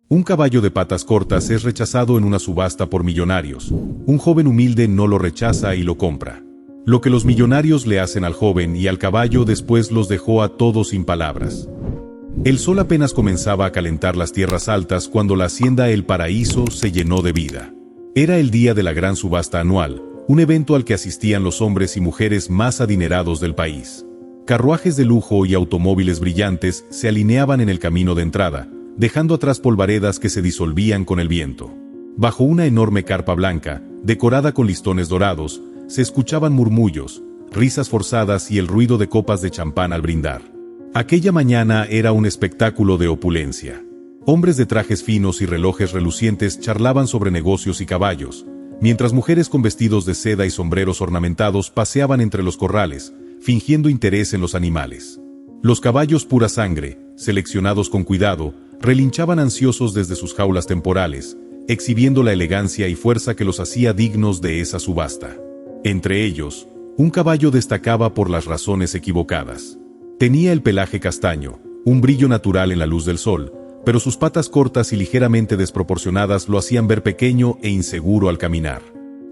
Un caballo de patas cortas es rechazado en una subasta por millonarios. Un joven humilde no lo rechaza y lo compra. Lo que los millonarios le hacen al joven y al caballo después los dejó a todos sin palabras. El sol apenas comenzaba a calentar las tierras altas cuando la hacienda El Paraíso se llenó de vida. Era el día de la gran subasta anual, un evento al que asistían los hombres y mujeres más adinerados del país. Carruajes de lujo y automóviles brillantes se alineaban en el camino de entrada, dejando atrás polvaredas que se disolvían con el viento. Bajo una enorme carpa blanca, decorada con listones dorados, se escuchaban murmullos, risas forzadas y el ruido de copas de champán al brindar. Aquella mañana era un espectáculo de opulencia. Hombres de trajes finos y relojes relucientes charlaban sobre negocios y caballos, mientras mujeres con vestidos de seda y sombreros ornamentados paseaban entre los corrales, fingiendo interés en los animales. Los caballos pura sangre, seleccionados con cuidado, relinchaban ansiosos desde sus jaulas temporales, exhibiendo la elegancia y fuerza que los hacía dignos de esa subasta. Entre ellos, un caballo destacaba por las razones equivocadas. Tenía el pelaje castaño, un brillo natural en la luz del sol, pero sus patas cortas y ligeramente desproporcionadas lo hacían ver pequeño e inseguro al caminar.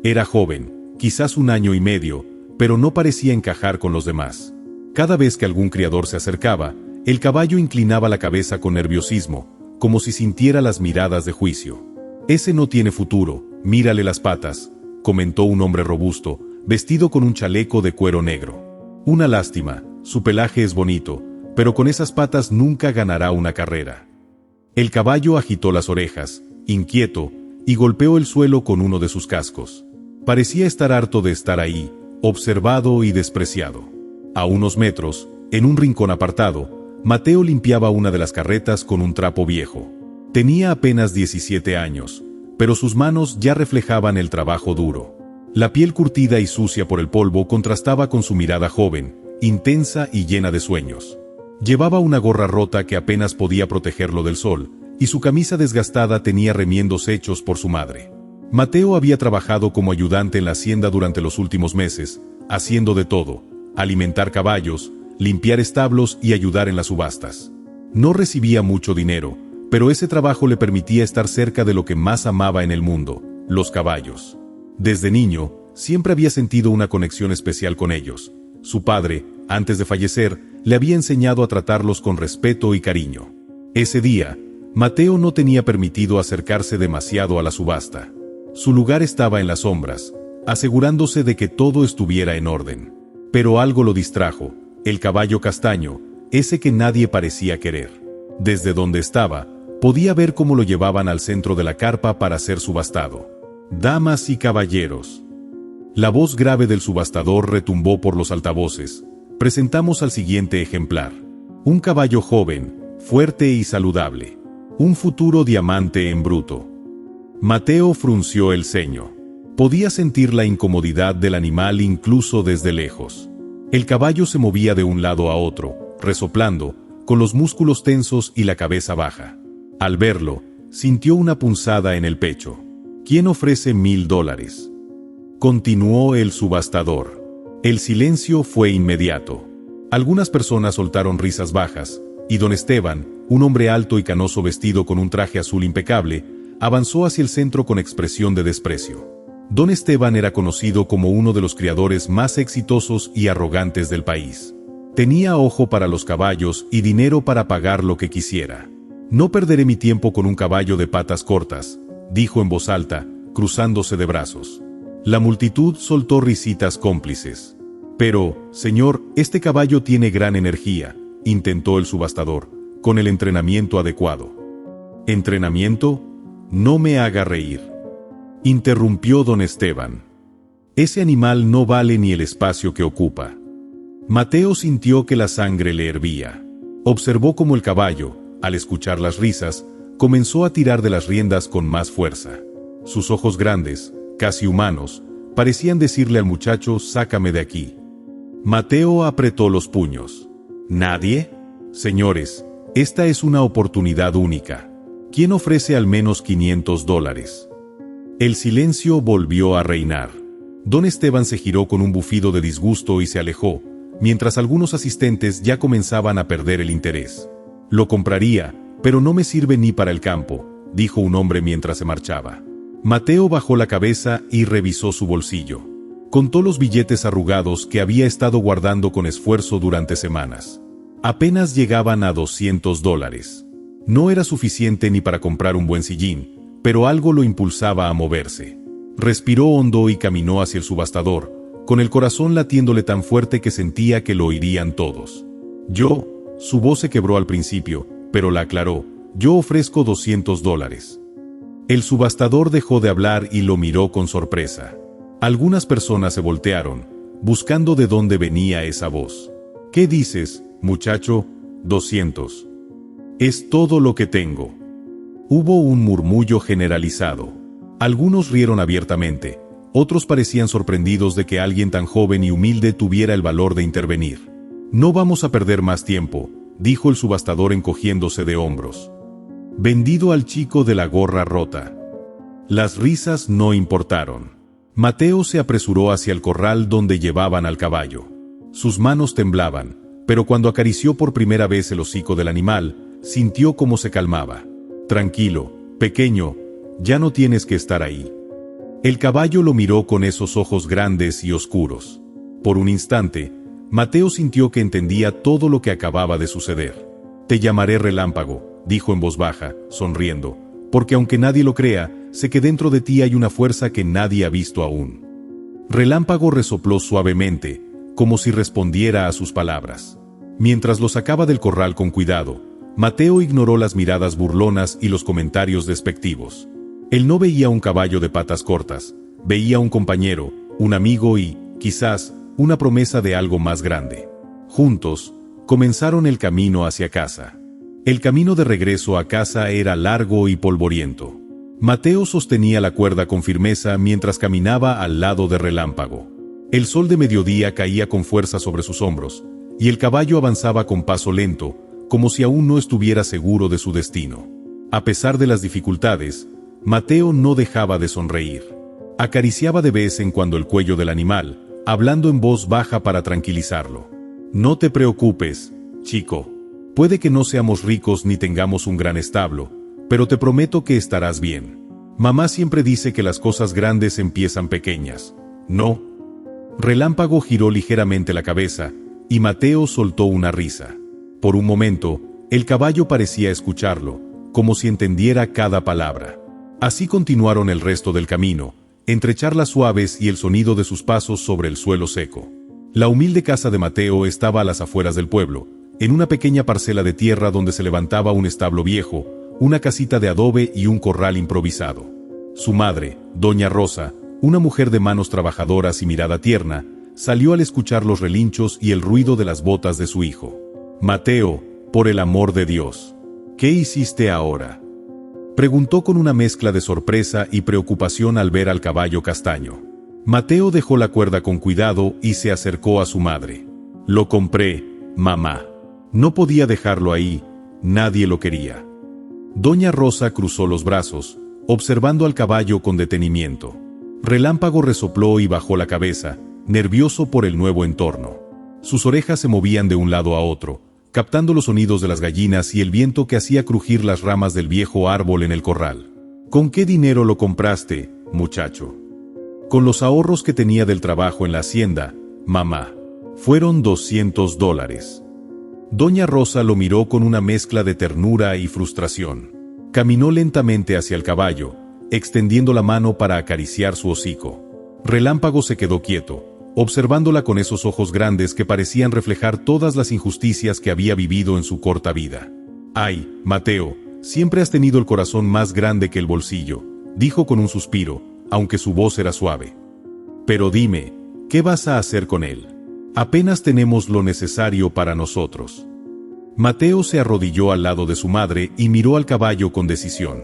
Era joven, quizás 1 año y medio, pero no parecía encajar con los demás. Cada vez que algún criador se acercaba, el caballo inclinaba la cabeza con nerviosismo, como si sintiera las miradas de juicio. «Ese no tiene futuro, mírale las patas», comentó un hombre robusto, vestido con un chaleco de cuero negro. «Una lástima, su pelaje es bonito, pero con esas patas nunca ganará una carrera». El caballo agitó las orejas, inquieto, y golpeó el suelo con uno de sus cascos. Parecía estar harto de estar ahí, observado y despreciado. A unos metros, en un rincón apartado, Mateo limpiaba una de las carretas con un trapo viejo. Tenía apenas 17 años, pero sus manos ya reflejaban el trabajo duro. La piel curtida y sucia por el polvo contrastaba con su mirada joven, intensa y llena de sueños. Llevaba una gorra rota que apenas podía protegerlo del sol, y su camisa desgastada tenía remiendos hechos por su madre. Mateo había trabajado como ayudante en la hacienda durante los últimos meses, haciendo de todo: alimentar caballos, limpiar establos y ayudar en las subastas. No recibía mucho dinero, pero ese trabajo le permitía estar cerca de lo que más amaba en el mundo: los caballos. Desde niño, siempre había sentido una conexión especial con ellos. Su padre, antes de fallecer, le había enseñado a tratarlos con respeto y cariño. Ese día, Mateo no tenía permitido acercarse demasiado a la subasta. Su lugar estaba en las sombras, asegurándose de que todo estuviera en orden. Pero algo lo distrajo: el caballo castaño, ese que nadie parecía querer. Desde donde estaba, podía ver cómo lo llevaban al centro de la carpa para ser subastado. «Damas y caballeros». La voz grave del subastador retumbó por los altavoces. «Presentamos al siguiente ejemplar. Un caballo joven, fuerte y saludable. Un futuro diamante en bruto». Mateo frunció el ceño. Podía sentir la incomodidad del animal incluso desde lejos. El caballo se movía de un lado a otro, resoplando, con los músculos tensos y la cabeza baja. Al verlo, sintió una punzada en el pecho. «¿Quién ofrece $1000?» Continuó el subastador. El silencio fue inmediato. Algunas personas soltaron risas bajas, y don Esteban, un hombre alto y canoso vestido con un traje azul impecable, avanzó hacia el centro con expresión de desprecio. Don Esteban era conocido como uno de los criadores más exitosos y arrogantes del país. Tenía ojo para los caballos y dinero para pagar lo que quisiera. «No perderé mi tiempo con un caballo de patas cortas», dijo en voz alta, cruzándose de brazos. La multitud soltó risitas cómplices. «Pero, señor, este caballo tiene gran energía», intentó el subastador, con el entrenamiento adecuado. «¿Entrenamiento? No me haga reír», interrumpió don Esteban. «Ese animal no vale ni el espacio que ocupa». Mateo sintió que la sangre le hervía. Observó cómo el caballo, al escuchar las risas, comenzó a tirar de las riendas con más fuerza. Sus ojos grandes, casi humanos, parecían decirle al muchacho: «Sácame de aquí». Mateo apretó los puños. «¿Nadie? Señores, esta es una oportunidad única. ¿Quién ofrece al menos $500?» El silencio volvió a reinar. Don Esteban se giró con un bufido de disgusto y se alejó, mientras algunos asistentes ya comenzaban a perder el interés. «Lo compraría, pero no me sirve ni para el campo», dijo un hombre mientras se marchaba. Mateo bajó la cabeza y revisó su bolsillo. Contó los billetes arrugados que había estado guardando con esfuerzo durante semanas. Apenas llegaban a $200. No era suficiente ni para comprar un buen sillín, pero algo lo impulsaba a moverse. Respiró hondo y caminó hacia el subastador, con el corazón latiéndole tan fuerte que sentía que lo oirían todos. Su voz se quebró al principio, pero la aclaró. Yo ofrezco $200. El subastador dejó de hablar y lo miró con sorpresa. Algunas personas se voltearon, buscando de dónde venía esa voz. ¿Qué dices, muchacho? 200. Es todo lo que tengo. Hubo un murmullo generalizado. Algunos rieron abiertamente, otros parecían sorprendidos de que alguien tan joven y humilde tuviera el valor de intervenir. No vamos a perder más tiempo, dijo el subastador encogiéndose de hombros. Vendido al chico de la gorra rota. Las risas no importaron. Mateo se apresuró hacia el corral donde llevaban al caballo. Sus manos temblaban, pero cuando acarició por primera vez el hocico del animal, sintió cómo se calmaba. Tranquilo, pequeño, ya no tienes que estar ahí. El caballo lo miró con esos ojos grandes y oscuros. Por un instante, Mateo sintió que entendía todo lo que acababa de suceder. Te llamaré Relámpago, dijo en voz baja, sonriendo, porque aunque nadie lo crea, sé que dentro de ti hay una fuerza que nadie ha visto aún. Relámpago resopló suavemente, como si respondiera a sus palabras. Mientras lo sacaba del corral con cuidado, Mateo ignoró las miradas burlonas y los comentarios despectivos. Él no veía un caballo de patas cortas, veía un compañero, un amigo y, quizás, una promesa de algo más grande. Juntos, comenzaron el camino hacia casa. El camino de regreso a casa era largo y polvoriento. Mateo sostenía la cuerda con firmeza mientras caminaba al lado de Relámpago. El sol de mediodía caía con fuerza sobre sus hombros, y el caballo avanzaba con paso lento, como si aún no estuviera seguro de su destino. A pesar de las dificultades, Mateo no dejaba de sonreír. Acariciaba de vez en cuando el cuello del animal, hablando en voz baja para tranquilizarlo. No te preocupes, chico. Puede que no seamos ricos ni tengamos un gran establo, pero te prometo que estarás bien. Mamá siempre dice que las cosas grandes empiezan pequeñas. ¿No? Relámpago giró ligeramente la cabeza, y Mateo soltó una risa. Por un momento, el caballo parecía escucharlo, como si entendiera cada palabra. Así continuaron el resto del camino, entre charlas suaves y el sonido de sus pasos sobre el suelo seco. La humilde casa de Mateo estaba a las afueras del pueblo, en una pequeña parcela de tierra donde se levantaba un establo viejo, una casita de adobe y un corral improvisado. Su madre, doña Rosa, una mujer de manos trabajadoras y mirada tierna, salió al escuchar los relinchos y el ruido de las botas de su hijo. Mateo, por el amor de Dios, ¿qué hiciste ahora?, preguntó con una mezcla de sorpresa y preocupación al ver al caballo castaño. Mateo dejó la cuerda con cuidado y se acercó a su madre. Lo compré, mamá. No podía dejarlo ahí, nadie lo quería. Doña Rosa cruzó los brazos, observando al caballo con detenimiento. Relámpago resopló y bajó la cabeza, nervioso por el nuevo entorno. Sus orejas se movían de un lado a otro, captando los sonidos de las gallinas y el viento que hacía crujir las ramas del viejo árbol en el corral. ¿Con qué dinero lo compraste, muchacho? Con los ahorros que tenía del trabajo en la hacienda, mamá. Fueron $200. Doña Rosa lo miró con una mezcla de ternura y frustración. Caminó lentamente hacia el caballo, extendiendo la mano para acariciar su hocico. Relámpago se quedó quieto, observándola con esos ojos grandes que parecían reflejar todas las injusticias que había vivido en su corta vida. «Ay, Mateo, siempre has tenido el corazón más grande que el bolsillo», dijo con un suspiro, aunque su voz era suave. «Pero dime, ¿qué vas a hacer con él? Apenas tenemos lo necesario para nosotros». Mateo se arrodilló al lado de su madre y miró al caballo con decisión.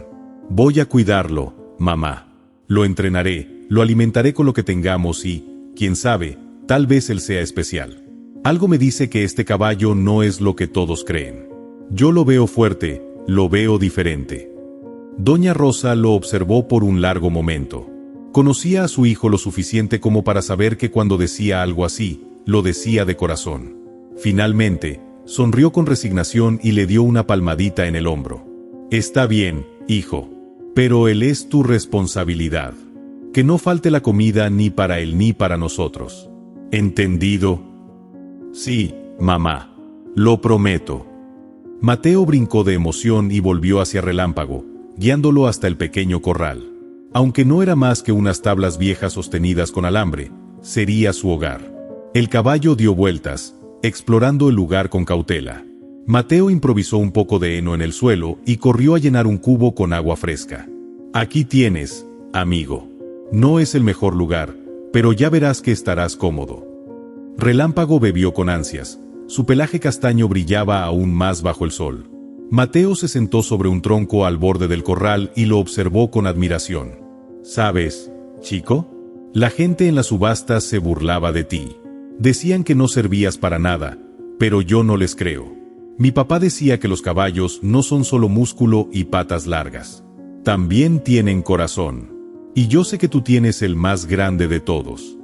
«Voy a cuidarlo, mamá. Lo entrenaré, lo alimentaré con lo que tengamos y, quién sabe, tal vez él sea especial. Algo me dice que este caballo no es lo que todos creen. Yo lo veo fuerte, lo veo diferente». Doña Rosa lo observó por un largo momento. Conocía a su hijo lo suficiente como para saber que cuando decía algo así, lo decía de corazón. Finalmente, sonrió con resignación y le dio una palmadita en el hombro. «Está bien, hijo. Pero él es tu responsabilidad. Que no falte la comida ni para él ni para nosotros. ¿Entendido? Sí, mamá. Lo prometo. Mateo brincó de emoción y volvió hacia Relámpago, guiándolo hasta el pequeño corral. Aunque no era más que unas tablas viejas sostenidas con alambre, sería su hogar. El caballo dio vueltas, explorando el lugar con cautela. Mateo improvisó un poco de heno en el suelo y corrió a llenar un cubo con agua fresca. Aquí tienes, amigo. No es el mejor lugar, pero ya verás que estarás cómodo. Relámpago bebió con ansias. Su pelaje castaño brillaba aún más bajo el sol. Mateo se sentó sobre un tronco al borde del corral y lo observó con admiración. ¿Sabes, chico? La gente en las subastas se burlaba de ti. Decían que no servías para nada, pero yo no les creo. Mi papá decía que los caballos no son solo músculo y patas largas. También tienen corazón. Y yo sé que tú tienes el más grande de todos.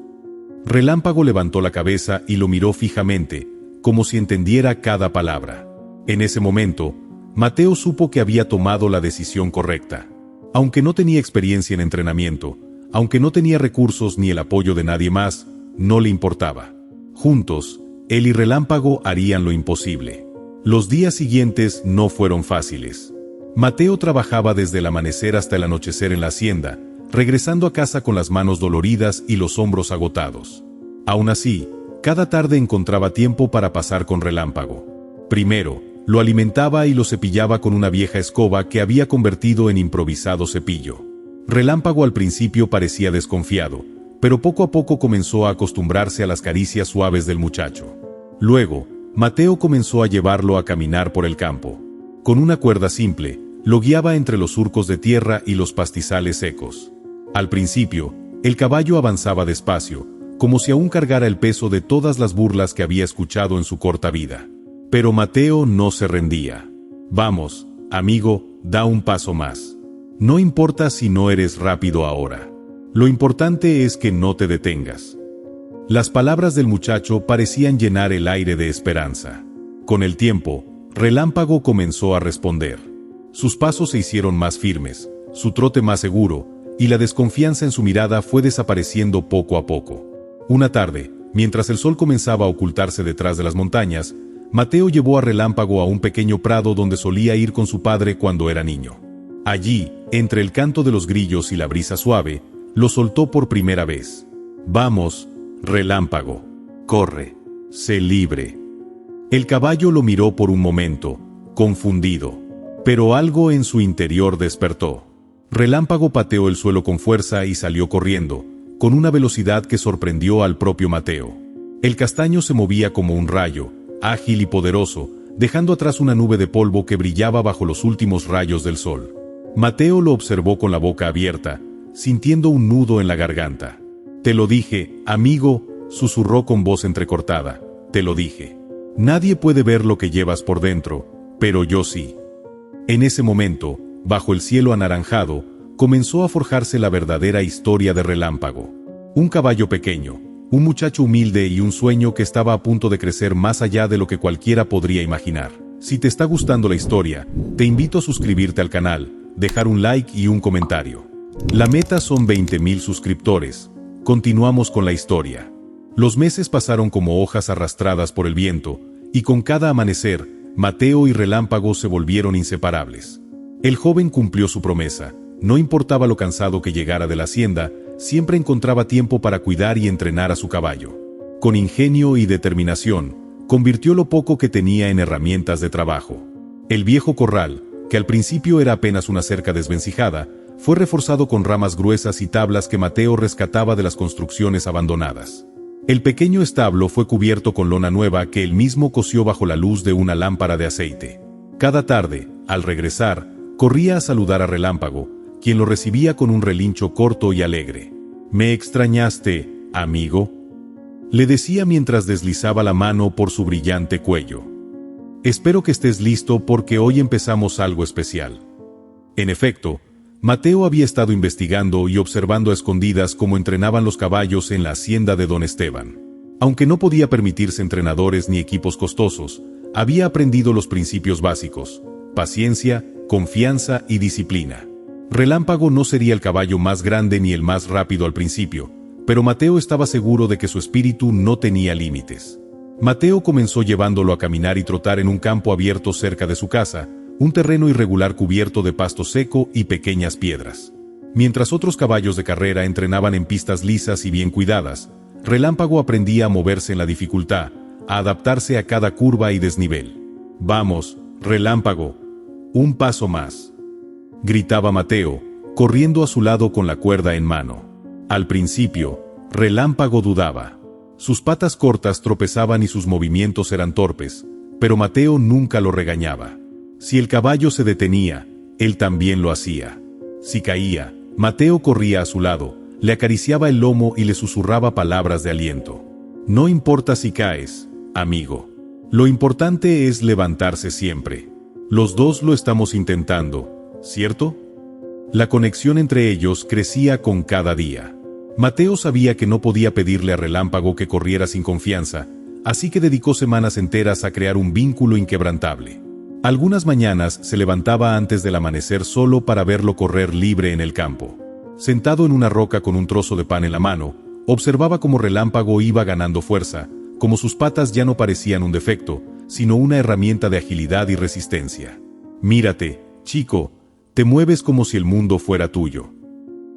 Relámpago levantó la cabeza y lo miró fijamente, como si entendiera cada palabra. En ese momento, Mateo supo que había tomado la decisión correcta. Aunque no tenía experiencia en entrenamiento, aunque no tenía recursos ni el apoyo de nadie más, no le importaba. Juntos, él y Relámpago harían lo imposible. Los días siguientes no fueron fáciles. Mateo trabajaba desde el amanecer hasta el anochecer en la hacienda, regresando a casa con las manos doloridas y los hombros agotados. Aún así, cada tarde encontraba tiempo para pasar con Relámpago. Primero, lo alimentaba y lo cepillaba con una vieja escoba que había convertido en improvisado cepillo. Relámpago al principio parecía desconfiado, pero poco a poco comenzó a acostumbrarse a las caricias suaves del muchacho. Luego, Mateo comenzó a llevarlo a caminar por el campo. Con una cuerda simple, lo guiaba entre los surcos de tierra y los pastizales secos. Al principio, el caballo avanzaba despacio, como si aún cargara el peso de todas las burlas que había escuchado en su corta vida. Pero Mateo no se rendía. Vamos, amigo, da un paso más. No importa si no eres rápido ahora. Lo importante es que no te detengas. Las palabras del muchacho parecían llenar el aire de esperanza. Con el tiempo, Relámpago comenzó a responder. Sus pasos se hicieron más firmes, su trote más seguro, y la desconfianza en su mirada fue desapareciendo poco a poco. Una tarde, mientras el sol comenzaba a ocultarse detrás de las montañas, Mateo llevó a Relámpago a un pequeño prado donde solía ir con su padre cuando era niño. Allí, entre el canto de los grillos y la brisa suave, lo soltó por primera vez. «Vamos, Relámpago, corre, sé libre». El caballo lo miró por un momento, confundido, pero algo en su interior despertó. Relámpago pateó el suelo con fuerza y salió corriendo, con una velocidad que sorprendió al propio Mateo. El castaño se movía como un rayo, ágil y poderoso, dejando atrás una nube de polvo que brillaba bajo los últimos rayos del sol. Mateo lo observó con la boca abierta, sintiendo un nudo en la garganta. «Te lo dije, amigo», susurró con voz entrecortada. «Te lo dije. Nadie puede ver lo que llevas por dentro, pero yo sí». En ese momento, bajo el cielo anaranjado, comenzó a forjarse la verdadera historia de Relámpago. Un caballo pequeño, un muchacho humilde y un sueño que estaba a punto de crecer más allá de lo que cualquiera podría imaginar. Si te está gustando la historia, te invito a suscribirte al canal, dejar un like y un comentario. La meta son 20.000 suscriptores. Continuamos con la historia. Los meses pasaron como hojas arrastradas por el viento, y con cada amanecer, Mateo y Relámpago se volvieron inseparables. El joven cumplió su promesa. No importaba lo cansado que llegara de la hacienda, siempre encontraba tiempo para cuidar y entrenar a su caballo. Con ingenio y determinación, convirtió lo poco que tenía en herramientas de trabajo. El viejo corral, que al principio era apenas una cerca desvencijada, fue reforzado con ramas gruesas y tablas que Mateo rescataba de las construcciones abandonadas. El pequeño establo fue cubierto con lona nueva que él mismo cosió bajo la luz de una lámpara de aceite. Cada tarde, al regresar, corría a saludar a Relámpago, quien lo recibía con un relincho corto y alegre. «¿Me extrañaste, amigo?», le decía mientras deslizaba la mano por su brillante cuello. «Espero que estés listo porque hoy empezamos algo especial». En efecto, Mateo había estado investigando y observando a escondidas cómo entrenaban los caballos en la hacienda de don Esteban. Aunque no podía permitirse entrenadores ni equipos costosos, había aprendido los principios básicos: paciencia, confianza y disciplina. Relámpago no sería el caballo más grande ni el más rápido al principio, pero Mateo estaba seguro de que su espíritu no tenía límites. Mateo comenzó llevándolo a caminar y trotar en un campo abierto cerca de su casa, un terreno irregular cubierto de pasto seco y pequeñas piedras. Mientras otros caballos de carrera entrenaban en pistas lisas y bien cuidadas, Relámpago aprendía a moverse en la dificultad, a adaptarse a cada curva y desnivel. «Vamos, Relámpago, un paso más», gritaba Mateo, corriendo a su lado con la cuerda en mano. Al principio, Relámpago dudaba. Sus patas cortas tropezaban y sus movimientos eran torpes, pero Mateo nunca lo regañaba. Si el caballo se detenía, él también lo hacía. Si caía, Mateo corría a su lado, le acariciaba el lomo y le susurraba palabras de aliento. «No importa si caes, amigo. Lo importante es levantarse siempre. Los dos lo estamos intentando, ¿cierto?». La conexión entre ellos crecía con cada día. Mateo sabía que no podía pedirle a Relámpago que corriera sin confianza, así que dedicó semanas enteras a crear un vínculo inquebrantable. Algunas mañanas se levantaba antes del amanecer solo para verlo correr libre en el campo. Sentado en una roca con un trozo de pan en la mano, observaba cómo Relámpago iba ganando fuerza, como sus patas ya no parecían un defecto, sino una herramienta de agilidad y resistencia. «Mírate, chico, te mueves como si el mundo fuera tuyo».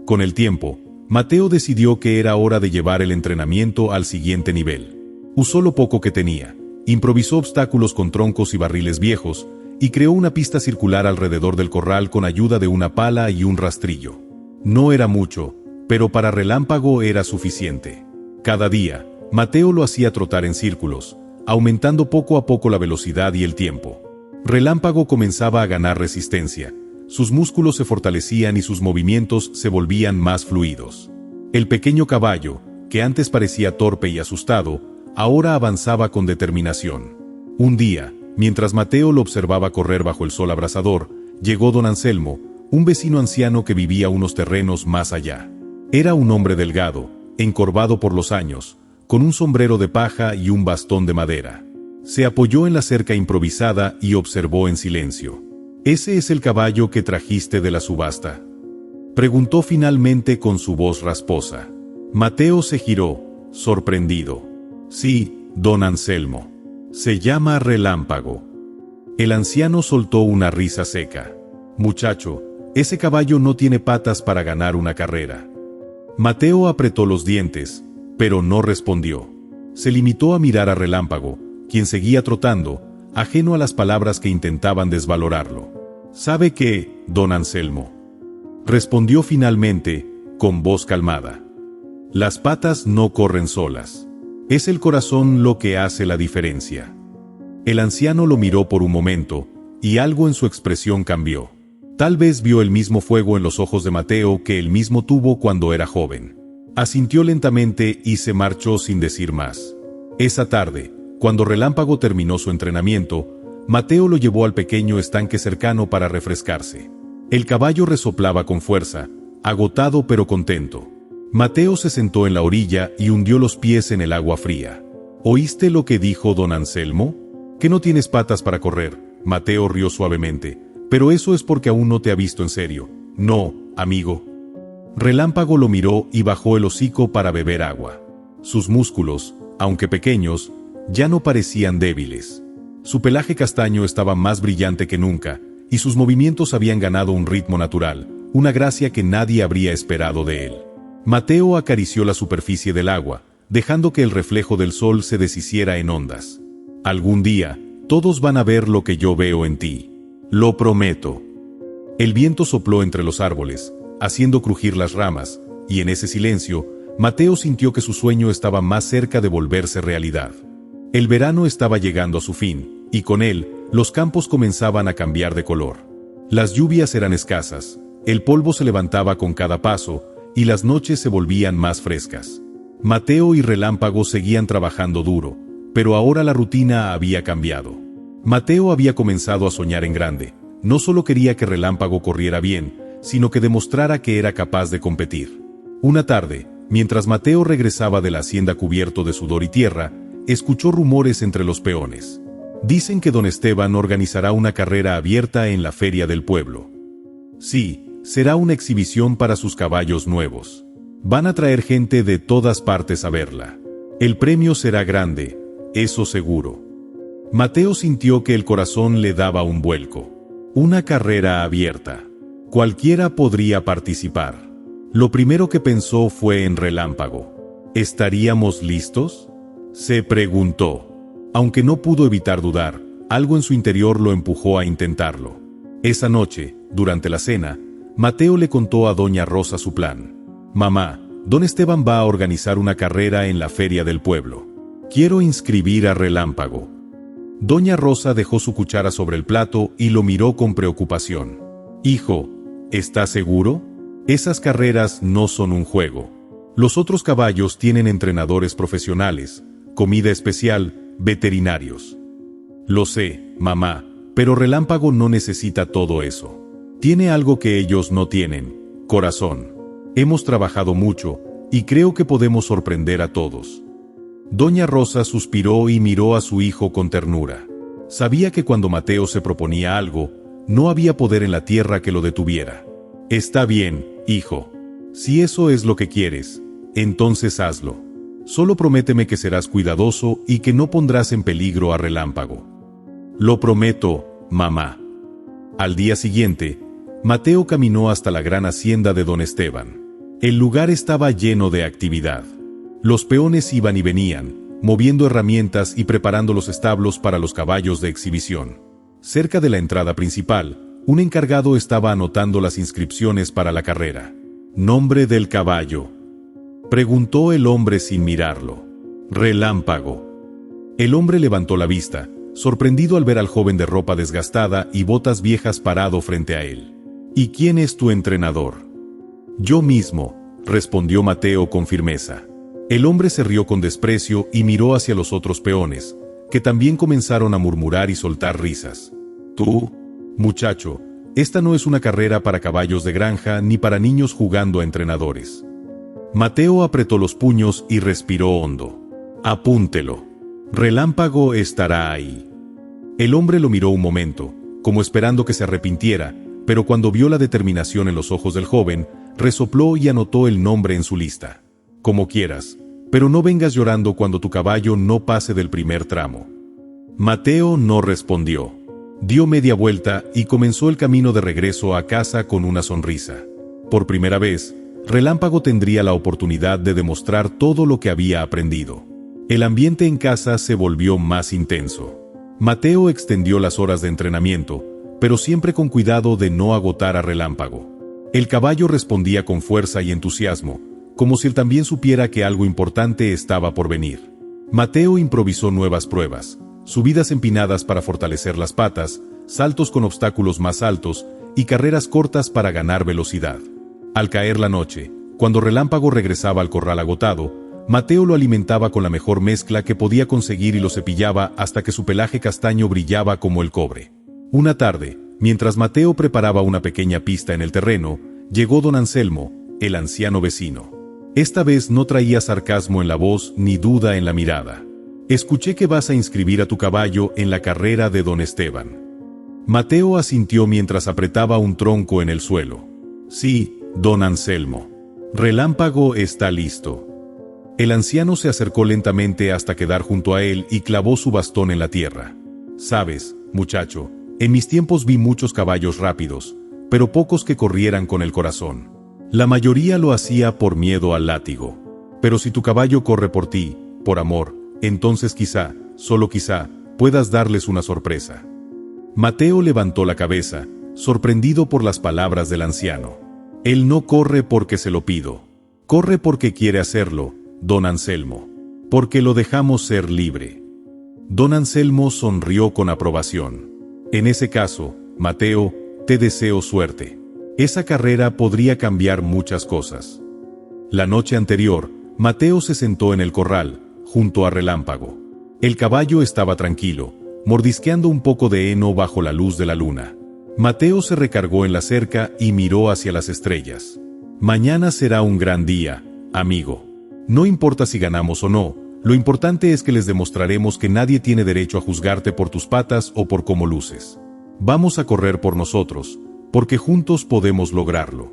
Con el tiempo, Mateo decidió que era hora de llevar el entrenamiento al siguiente nivel. Usó lo poco que tenía, improvisó obstáculos con troncos y barriles viejos, y creó una pista circular alrededor del corral con ayuda de una pala y un rastrillo. No era mucho, pero para Relámpago era suficiente. Cada día, Mateo lo hacía trotar en círculos, aumentando poco a poco la velocidad y el tiempo. Relámpago comenzaba a ganar resistencia, sus músculos se fortalecían y sus movimientos se volvían más fluidos. El pequeño caballo, que antes parecía torpe y asustado, ahora avanzaba con determinación. Un día, mientras Mateo lo observaba correr bajo el sol abrasador, llegó don Anselmo, un vecino anciano que vivía unos terrenos más allá. Era un hombre delgado, encorvado por los años, con un sombrero de paja y un bastón de madera. Se apoyó en la cerca improvisada y observó en silencio. «¿Ese es el caballo que trajiste de la subasta?», preguntó finalmente con su voz rasposa. Mateo se giró, sorprendido. «Sí, don Anselmo. Se llama Relámpago». El anciano soltó una risa seca. «Muchacho, ese caballo no tiene patas para ganar una carrera». Mateo apretó los dientes, pero no respondió. Se limitó a mirar a Relámpago, quien seguía trotando, ajeno a las palabras que intentaban desvalorarlo. «¿Sabe qué, don Anselmo?», respondió finalmente, con voz calmada. «Las patas no corren solas. Es el corazón lo que hace la diferencia». El anciano lo miró por un momento, y algo en su expresión cambió. Tal vez vio el mismo fuego en los ojos de Mateo que él mismo tuvo cuando era joven. Asintió lentamente y se marchó sin decir más. Esa tarde, cuando Relámpago terminó su entrenamiento, Mateo lo llevó al pequeño estanque cercano para refrescarse. El caballo resoplaba con fuerza, agotado pero contento. Mateo se sentó en la orilla y hundió los pies en el agua fría. «¿Oíste lo que dijo don Anselmo? ¿Que no tienes patas para correr?». Mateo rió suavemente. «Pero eso es porque aún no te ha visto en serio». «No, amigo». Relámpago lo miró y bajó el hocico para beber agua. Sus músculos, aunque pequeños, ya no parecían débiles. Su pelaje castaño estaba más brillante que nunca, y sus movimientos habían ganado un ritmo natural, una gracia que nadie habría esperado de él. Mateo acarició la superficie del agua, dejando que el reflejo del sol se deshiciera en ondas. «Algún día, todos van a ver lo que yo veo en ti. Lo prometo». El viento sopló entre los árboles, haciendo crujir las ramas, y en ese silencio, Mateo sintió que su sueño estaba más cerca de volverse realidad. El verano estaba llegando a su fin, y con él, los campos comenzaban a cambiar de color. Las lluvias eran escasas, el polvo se levantaba con cada paso, y las noches se volvían más frescas. Mateo y Relámpago seguían trabajando duro, pero ahora la rutina había cambiado. Mateo había comenzado a soñar en grande. No solo quería que Relámpago corriera bien, sino que demostrara que era capaz de competir. Una tarde, mientras Mateo regresaba de la hacienda cubierto de sudor y tierra, escuchó rumores entre los peones. «Dicen que don Esteban organizará una carrera abierta en la feria del pueblo». «Sí, Será una exhibición para sus caballos nuevos. Van a traer gente de todas partes a verla. El premio será grande, eso seguro. Mateo sintió que el corazón le daba un vuelco. Una carrera abierta. Cualquiera podría participar. Lo primero que pensó fue en Relámpago. ¿Estaríamos listos?, se preguntó. Aunque no pudo evitar dudar, algo en su interior lo empujó a intentarlo. Esa noche, durante la cena, Mateo le contó a doña Rosa su plan. «Mamá, don Esteban va a organizar una carrera en la feria del pueblo. Quiero inscribir a Relámpago». Doña Rosa dejó su cuchara sobre el plato y lo miró con preocupación. «Hijo, ¿estás seguro? Esas carreras no son un juego. Los otros caballos tienen entrenadores profesionales, comida especial, veterinarios». «Lo sé, mamá, pero Relámpago no necesita todo eso. Tiene algo que ellos no tienen: corazón. Hemos trabajado mucho, y creo que podemos sorprender a todos». Doña Rosa suspiró y miró a su hijo con ternura. Sabía que cuando Mateo se proponía algo, no había poder en la tierra que lo detuviera. «Está bien, hijo. Si eso es lo que quieres, entonces hazlo. Solo prométeme que serás cuidadoso y que no pondrás en peligro a Relámpago». «Lo prometo, mamá». Al día siguiente, Mateo caminó hasta la gran hacienda de don Esteban. El lugar estaba lleno de actividad. Los peones iban y venían, moviendo herramientas y preparando los establos para los caballos de exhibición. Cerca de la entrada principal, un encargado estaba anotando las inscripciones para la carrera. «¿Nombre del caballo?», preguntó el hombre sin mirarlo. «Relámpago». El hombre levantó la vista, sorprendido al ver al joven de ropa desgastada y botas viejas parado frente a él. «¿Y quién es tu entrenador?». «Yo mismo», respondió Mateo con firmeza. El hombre se rió con desprecio y miró hacia los otros peones, que también comenzaron a murmurar y soltar risas. «Tú, muchacho, esta no es una carrera para caballos de granja ni para niños jugando a entrenadores». Mateo apretó los puños y respiró hondo. «Apúntelo. Relámpago estará ahí». El hombre lo miró un momento, como esperando que se arrepintiera, pero cuando vio la determinación en los ojos del joven, resopló y anotó el nombre en su lista. «Como quieras, pero no vengas llorando cuando tu caballo no pase del primer tramo». Mateo no respondió. Dio media vuelta y comenzó el camino de regreso a casa con una sonrisa. Por primera vez, Relámpago tendría la oportunidad de demostrar todo lo que había aprendido. El ambiente en casa se volvió más intenso. Mateo extendió las horas de entrenamiento, pero siempre con cuidado de no agotar a Relámpago. El caballo respondía con fuerza y entusiasmo, como si él también supiera que algo importante estaba por venir. Mateo improvisó nuevas pruebas, subidas empinadas para fortalecer las patas, saltos con obstáculos más altos y carreras cortas para ganar velocidad. Al caer la noche, cuando Relámpago regresaba al corral agotado, Mateo lo alimentaba con la mejor mezcla que podía conseguir y lo cepillaba hasta que su pelaje castaño brillaba como el cobre. Una tarde, mientras Mateo preparaba una pequeña pista en el terreno, llegó don Anselmo, el anciano vecino. Esta vez no traía sarcasmo en la voz ni duda en la mirada. «Escuché que vas a inscribir a tu caballo en la carrera de don Esteban». Mateo asintió mientras apretaba un tronco en el suelo. «Sí, don Anselmo. Relámpago está listo». El anciano se acercó lentamente hasta quedar junto a él y clavó su bastón en la tierra. «Sabes, muchacho, en mis tiempos vi muchos caballos rápidos, pero pocos que corrieran con el corazón. La mayoría lo hacía por miedo al látigo. Pero si tu caballo corre por ti, por amor, entonces quizá, solo quizá, puedas darles una sorpresa». Mateo levantó la cabeza, sorprendido por las palabras del anciano. «Él no corre porque se lo pido. Corre porque quiere hacerlo, don Anselmo. Porque lo dejamos ser libre». Don Anselmo sonrió con aprobación. «En ese caso, Mateo, te deseo suerte. Esa carrera podría cambiar muchas cosas». La noche anterior, Mateo se sentó en el corral, junto a Relámpago. El caballo estaba tranquilo, mordisqueando un poco de heno bajo la luz de la luna. Mateo se recargó en la cerca y miró hacia las estrellas. «Mañana será un gran día, amigo. No importa si ganamos o no, lo importante es que les demostraremos que nadie tiene derecho a juzgarte por tus patas o por cómo luces. Vamos a correr por nosotros, porque juntos podemos lograrlo.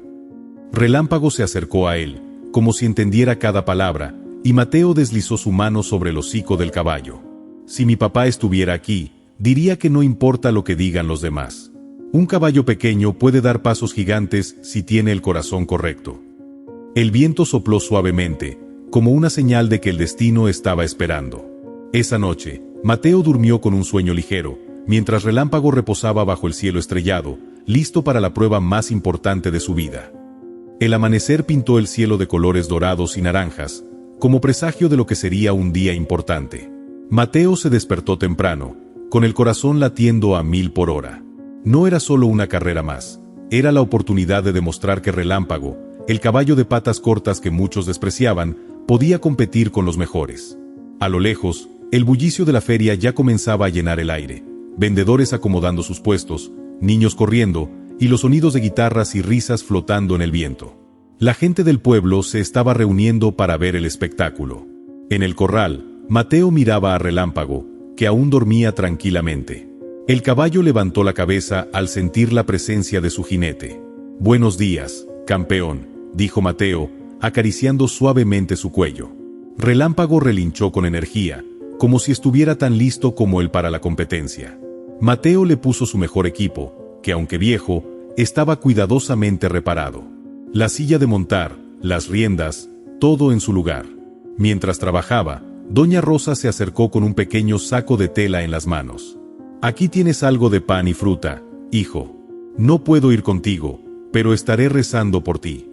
Relámpago se acercó a él, como si entendiera cada palabra, y Mateo deslizó su mano sobre el hocico del caballo. Si mi papá estuviera aquí, diría que no importa lo que digan los demás. Un caballo pequeño puede dar pasos gigantes si tiene el corazón correcto. El viento sopló suavemente, como una señal de que el destino estaba esperando. Esa noche, Mateo durmió con un sueño ligero, mientras Relámpago reposaba bajo el cielo estrellado, listo para la prueba más importante de su vida. El amanecer pintó el cielo de colores dorados y naranjas, como presagio de lo que sería un día importante. Mateo se despertó temprano, con el corazón latiendo a 1000 por hora. No era solo una carrera más, era la oportunidad de demostrar que Relámpago, el caballo de patas cortas que muchos despreciaban, podía competir con los mejores. A lo lejos, el bullicio de la feria ya comenzaba a llenar el aire, vendedores acomodando sus puestos, niños corriendo, y los sonidos de guitarras y risas flotando en el viento. La gente del pueblo se estaba reuniendo para ver el espectáculo. En el corral, Mateo miraba a Relámpago, que aún dormía tranquilamente. El caballo levantó la cabeza al sentir la presencia de su jinete. «Buenos días, campeón», dijo Mateo, acariciando suavemente su cuello. Relámpago relinchó con energía, como si estuviera tan listo como él para la competencia. Mateo le puso su mejor equipo, que aunque viejo, estaba cuidadosamente reparado. La silla de montar, las riendas, todo en su lugar. Mientras trabajaba, Doña Rosa se acercó con un pequeño saco de tela en las manos. «Aquí tienes algo de pan y fruta, hijo. No puedo ir contigo, pero estaré rezando por ti».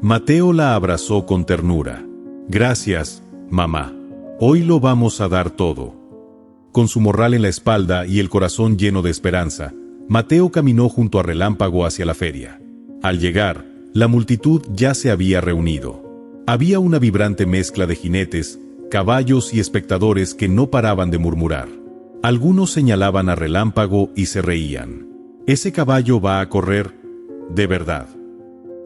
Mateo la abrazó con ternura. «Gracias, mamá. Hoy lo vamos a dar todo». Con su morral en la espalda y el corazón lleno de esperanza, Mateo caminó junto a Relámpago hacia la feria. Al llegar, la multitud ya se había reunido. Había una vibrante mezcla de jinetes, caballos y espectadores que no paraban de murmurar. Algunos señalaban a Relámpago y se reían. «Ese caballo va a correr, de verdad»,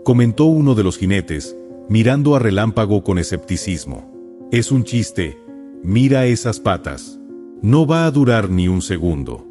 comentó uno de los jinetes, mirando a Relámpago con escepticismo. «Es un chiste, mira esas patas. No va a durar ni un segundo».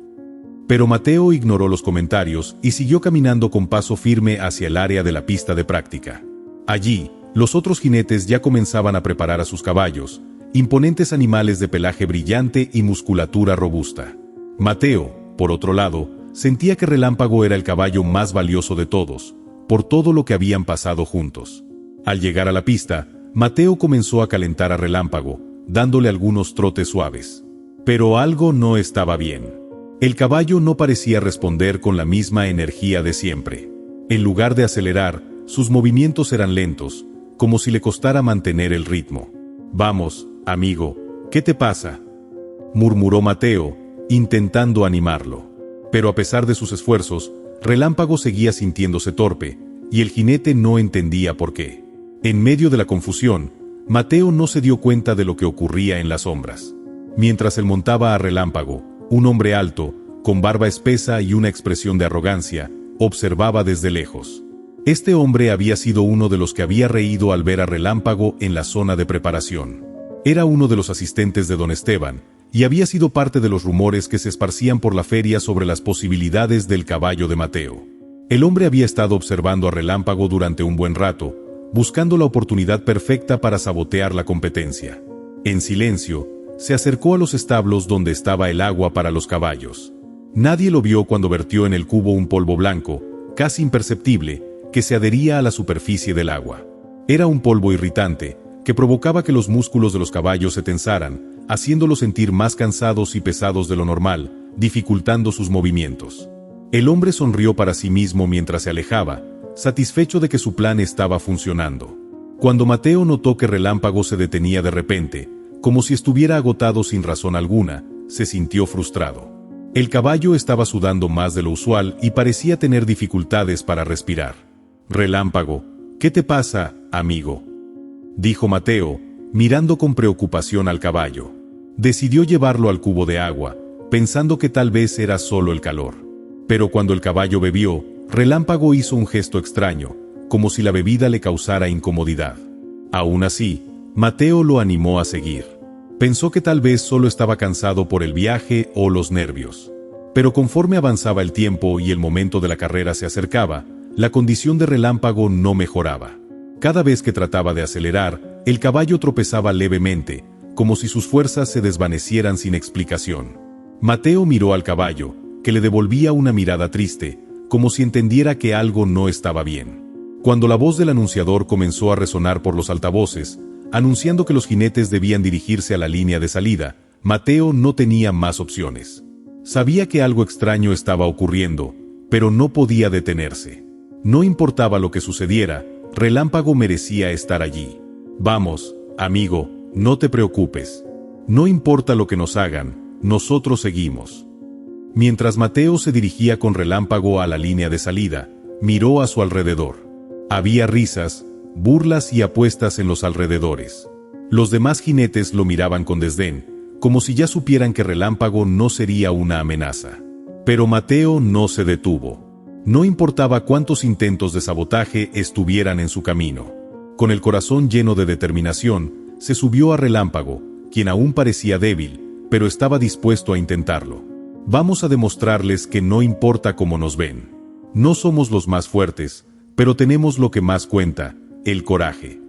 Pero Mateo ignoró los comentarios y siguió caminando con paso firme hacia el área de la pista de práctica. Allí, los otros jinetes ya comenzaban a preparar a sus caballos, imponentes animales de pelaje brillante y musculatura robusta. Mateo, por otro lado, sentía que Relámpago era el caballo más valioso de todos, por todo lo que habían pasado juntos. Al llegar a la pista, Mateo comenzó a calentar a Relámpago, dándole algunos trotes suaves. Pero algo no estaba bien. El caballo no parecía responder con la misma energía de siempre. En lugar de acelerar, sus movimientos eran lentos, como si le costara mantener el ritmo. «Vamos, amigo, ¿qué te pasa?», murmuró Mateo, intentando animarlo. Pero a pesar de sus esfuerzos, Relámpago seguía sintiéndose torpe, y el jinete no entendía por qué. En medio de la confusión, Mateo no se dio cuenta de lo que ocurría en las sombras. Mientras él montaba a Relámpago, un hombre alto, con barba espesa y una expresión de arrogancia, observaba desde lejos. Este hombre había sido uno de los que había reído al ver a Relámpago en la zona de preparación. Era uno de los asistentes de don Esteban, y había sido parte de los rumores que se esparcían por la feria sobre las posibilidades del caballo de Mateo. El hombre había estado observando a Relámpago durante un buen rato, buscando la oportunidad perfecta para sabotear la competencia. En silencio, se acercó a los establos donde estaba el agua para los caballos. Nadie lo vio cuando vertió en el cubo un polvo blanco, casi imperceptible, que se adhería a la superficie del agua. Era un polvo irritante, que provocaba que los músculos de los caballos se tensaran, haciéndolos sentir más cansados y pesados de lo normal, dificultando sus movimientos. El hombre sonrió para sí mismo mientras se alejaba, satisfecho de que su plan estaba funcionando. Cuando Mateo notó que Relámpago se detenía de repente, como si estuviera agotado sin razón alguna, se sintió frustrado. El caballo estaba sudando más de lo usual y parecía tener dificultades para respirar. «Relámpago, ¿qué te pasa, amigo?», dijo Mateo, mirando con preocupación al caballo. Decidió llevarlo al cubo de agua, pensando que tal vez era solo el calor. Pero cuando el caballo bebió, Relámpago hizo un gesto extraño, como si la bebida le causara incomodidad. Aún así, Mateo lo animó a seguir. Pensó que tal vez solo estaba cansado por el viaje o los nervios. Pero conforme avanzaba el tiempo y el momento de la carrera se acercaba, la condición de Relámpago no mejoraba. Cada vez que trataba de acelerar, el caballo tropezaba levemente, como si sus fuerzas se desvanecieran sin explicación. Mateo miró al caballo, que le devolvía una mirada triste, como si entendiera que algo no estaba bien. Cuando la voz del anunciador comenzó a resonar por los altavoces, anunciando que los jinetes debían dirigirse a la línea de salida, Mateo no tenía más opciones. Sabía que algo extraño estaba ocurriendo, pero no podía detenerse. No importaba lo que sucediera, Relámpago merecía estar allí. Vamos, amigo, no te preocupes. No importa lo que nos hagan, nosotros seguimos. Mientras Mateo se dirigía con Relámpago a la línea de salida, miró a su alrededor. Había risas, burlas y apuestas en los alrededores. Los demás jinetes lo miraban con desdén, como si ya supieran que Relámpago no sería una amenaza. Pero Mateo no se detuvo. No importaba cuántos intentos de sabotaje estuvieran en su camino. Con el corazón lleno de determinación, se subió a Relámpago, quien aún parecía débil, pero estaba dispuesto a intentarlo. Vamos a demostrarles que no importa cómo nos ven. No somos los más fuertes, pero tenemos lo que más cuenta, el coraje.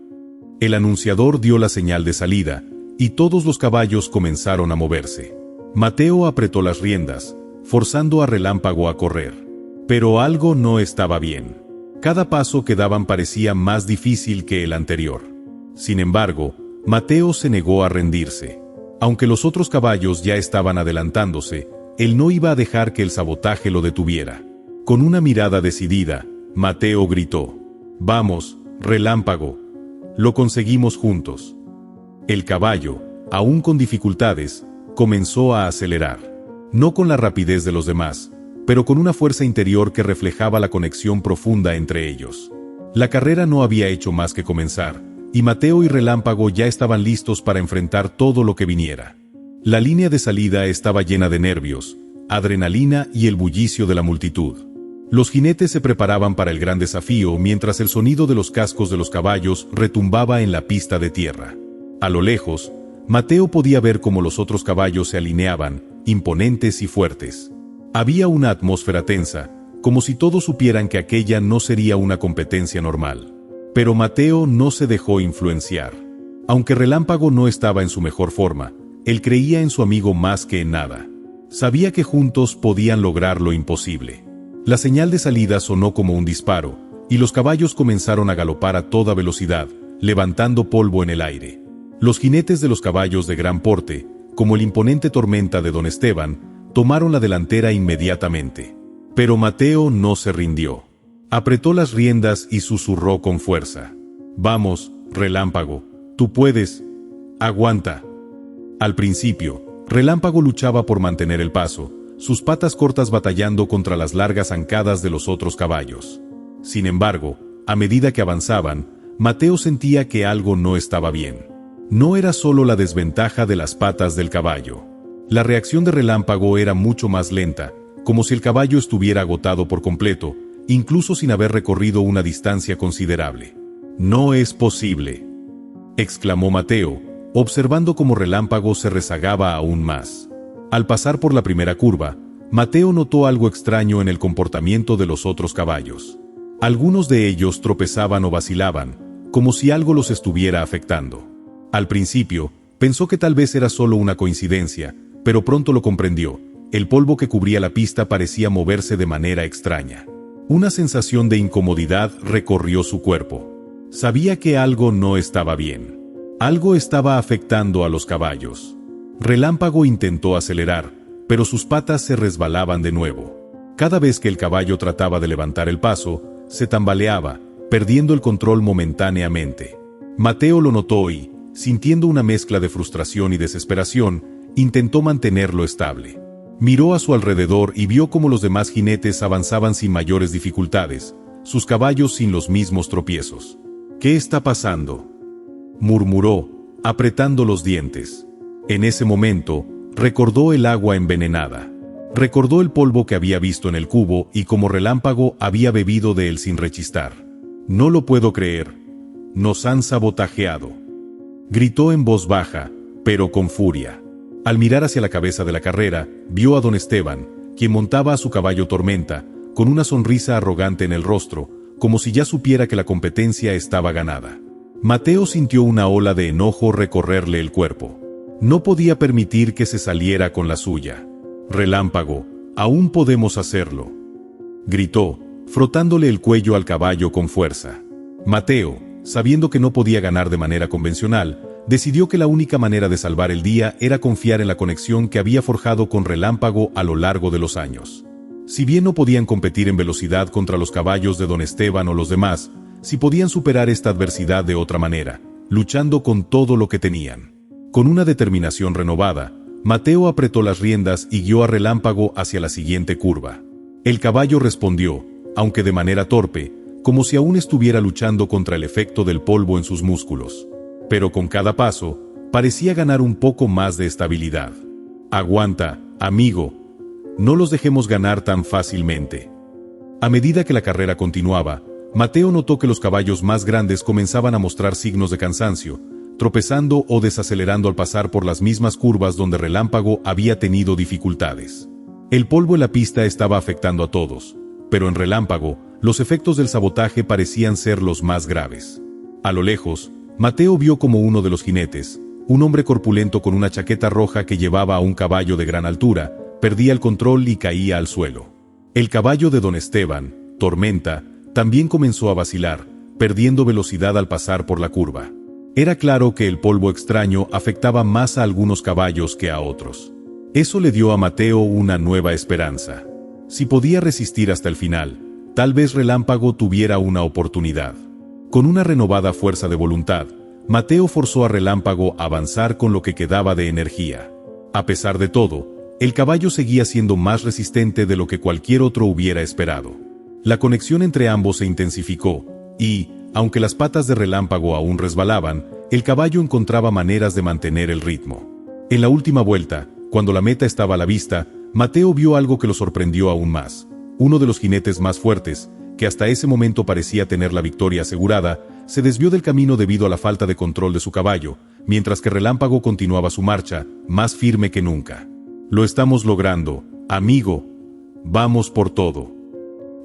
El anunciador dio la señal de salida, y todos los caballos comenzaron a moverse. Mateo apretó las riendas, forzando a Relámpago a correr. Pero algo no estaba bien. Cada paso que daban parecía más difícil que el anterior. Sin embargo, Mateo se negó a rendirse. Aunque los otros caballos ya estaban adelantándose, él no iba a dejar que el sabotaje lo detuviera. Con una mirada decidida, Mateo gritó: «Vamos, Relámpago, lo conseguimos juntos». El caballo, aún con dificultades, comenzó a acelerar. No con la rapidez de los demás, pero con una fuerza interior que reflejaba la conexión profunda entre ellos. La carrera no había hecho más que comenzar, y Mateo y Relámpago ya estaban listos para enfrentar todo lo que viniera. La línea de salida estaba llena de nervios, adrenalina y el bullicio de la multitud. Los jinetes se preparaban para el gran desafío mientras el sonido de los cascos de los caballos retumbaba en la pista de tierra. A lo lejos, Mateo podía ver cómo los otros caballos se alineaban, imponentes y fuertes. Había una atmósfera tensa, como si todos supieran que aquella no sería una competencia normal. Pero Mateo no se dejó influenciar. Aunque Relámpago no estaba en su mejor forma, él creía en su amigo más que en nada. Sabía que juntos podían lograr lo imposible. La señal de salida sonó como un disparo, y los caballos comenzaron a galopar a toda velocidad, levantando polvo en el aire. Los jinetes de los caballos de gran porte, como el imponente Tormenta de Don Esteban, tomaron la delantera inmediatamente. Pero Mateo no se rindió. Apretó las riendas y susurró con fuerza: «Vamos, Relámpago, tú puedes. Aguanta». Al principio, Relámpago luchaba por mantener el paso, sus patas cortas batallando contra las largas zancadas de los otros caballos. Sin embargo, a medida que avanzaban, Mateo sentía que algo no estaba bien. No era solo la desventaja de las patas del caballo. La reacción de Relámpago era mucho más lenta, como si el caballo estuviera agotado por completo, incluso sin haber recorrido una distancia considerable. «No es posible», exclamó Mateo, observando cómo Relámpago se rezagaba aún más. Al pasar por la primera curva, Mateo notó algo extraño en el comportamiento de los otros caballos. Algunos de ellos tropezaban o vacilaban, como si algo los estuviera afectando. Al principio, pensó que tal vez era solo una coincidencia, pero pronto lo comprendió. El polvo que cubría la pista parecía moverse de manera extraña. Una sensación de incomodidad recorrió su cuerpo. Sabía que algo no estaba bien. Algo estaba afectando a los caballos. Relámpago intentó acelerar, pero sus patas se resbalaban de nuevo. Cada vez que el caballo trataba de levantar el paso, se tambaleaba, perdiendo el control momentáneamente. Mateo lo notó y, sintiendo una mezcla de frustración y desesperación, intentó mantenerlo estable. Miró a su alrededor y vio cómo los demás jinetes avanzaban sin mayores dificultades, sus caballos sin los mismos tropiezos. «¿Qué está pasando?», murmuró, apretando los dientes. En ese momento, recordó el agua envenenada. Recordó el polvo que había visto en el cubo y cómo Relámpago había bebido de él sin rechistar. «No lo puedo creer. Nos han sabotajeado», gritó en voz baja, pero con furia. Al mirar hacia la cabeza de la carrera, vio a Don Esteban, quien montaba a su caballo Tormenta, con una sonrisa arrogante en el rostro, como si ya supiera que la competencia estaba ganada. Mateo sintió una ola de enojo recorrerle el cuerpo. No podía permitir que se saliera con la suya. «Relámpago, aún podemos hacerlo», gritó, frotándole el cuello al caballo con fuerza. Mateo, sabiendo que no podía ganar de manera convencional, decidió que la única manera de salvar el día era confiar en la conexión que había forjado con Relámpago a lo largo de los años. Si bien no podían competir en velocidad contra los caballos de Don Esteban o los demás, sí podían superar esta adversidad de otra manera, luchando con todo lo que tenían. Con una determinación renovada, Mateo apretó las riendas y guió a Relámpago hacia la siguiente curva. El caballo respondió, aunque de manera torpe, como si aún estuviera luchando contra el efecto del polvo en sus músculos. Pero con cada paso, parecía ganar un poco más de estabilidad. «Aguanta, amigo. No los dejemos ganar tan fácilmente». A medida que la carrera continuaba, Mateo notó que los caballos más grandes comenzaban a mostrar signos de cansancio, tropezando o desacelerando al pasar por las mismas curvas donde Relámpago había tenido dificultades. El polvo en la pista estaba afectando a todos, pero en Relámpago, los efectos del sabotaje parecían ser los más graves. A lo lejos, Mateo vio como uno de los jinetes, un hombre corpulento con una chaqueta roja que llevaba a un caballo de gran altura, perdía el control y caía al suelo. El caballo de Don Esteban, Tormenta, también comenzó a vacilar, perdiendo velocidad al pasar por la curva. Era claro que el polvo extraño afectaba más a algunos caballos que a otros. Eso le dio a Mateo una nueva esperanza. Si podía resistir hasta el final, tal vez Relámpago tuviera una oportunidad. Con una renovada fuerza de voluntad, Mateo forzó a Relámpago a avanzar con lo que quedaba de energía. A pesar de todo, el caballo seguía siendo más resistente de lo que cualquier otro hubiera esperado. La conexión entre ambos se intensificó, y, aunque las patas de Relámpago aún resbalaban, el caballo encontraba maneras de mantener el ritmo. En la última vuelta, cuando la meta estaba a la vista, Mateo vio algo que lo sorprendió aún más. Uno de los jinetes más fuertes, que hasta ese momento parecía tener la victoria asegurada, se desvió del camino debido a la falta de control de su caballo, mientras que Relámpago continuaba su marcha, más firme que nunca. «Lo estamos logrando, amigo. Vamos por todo»,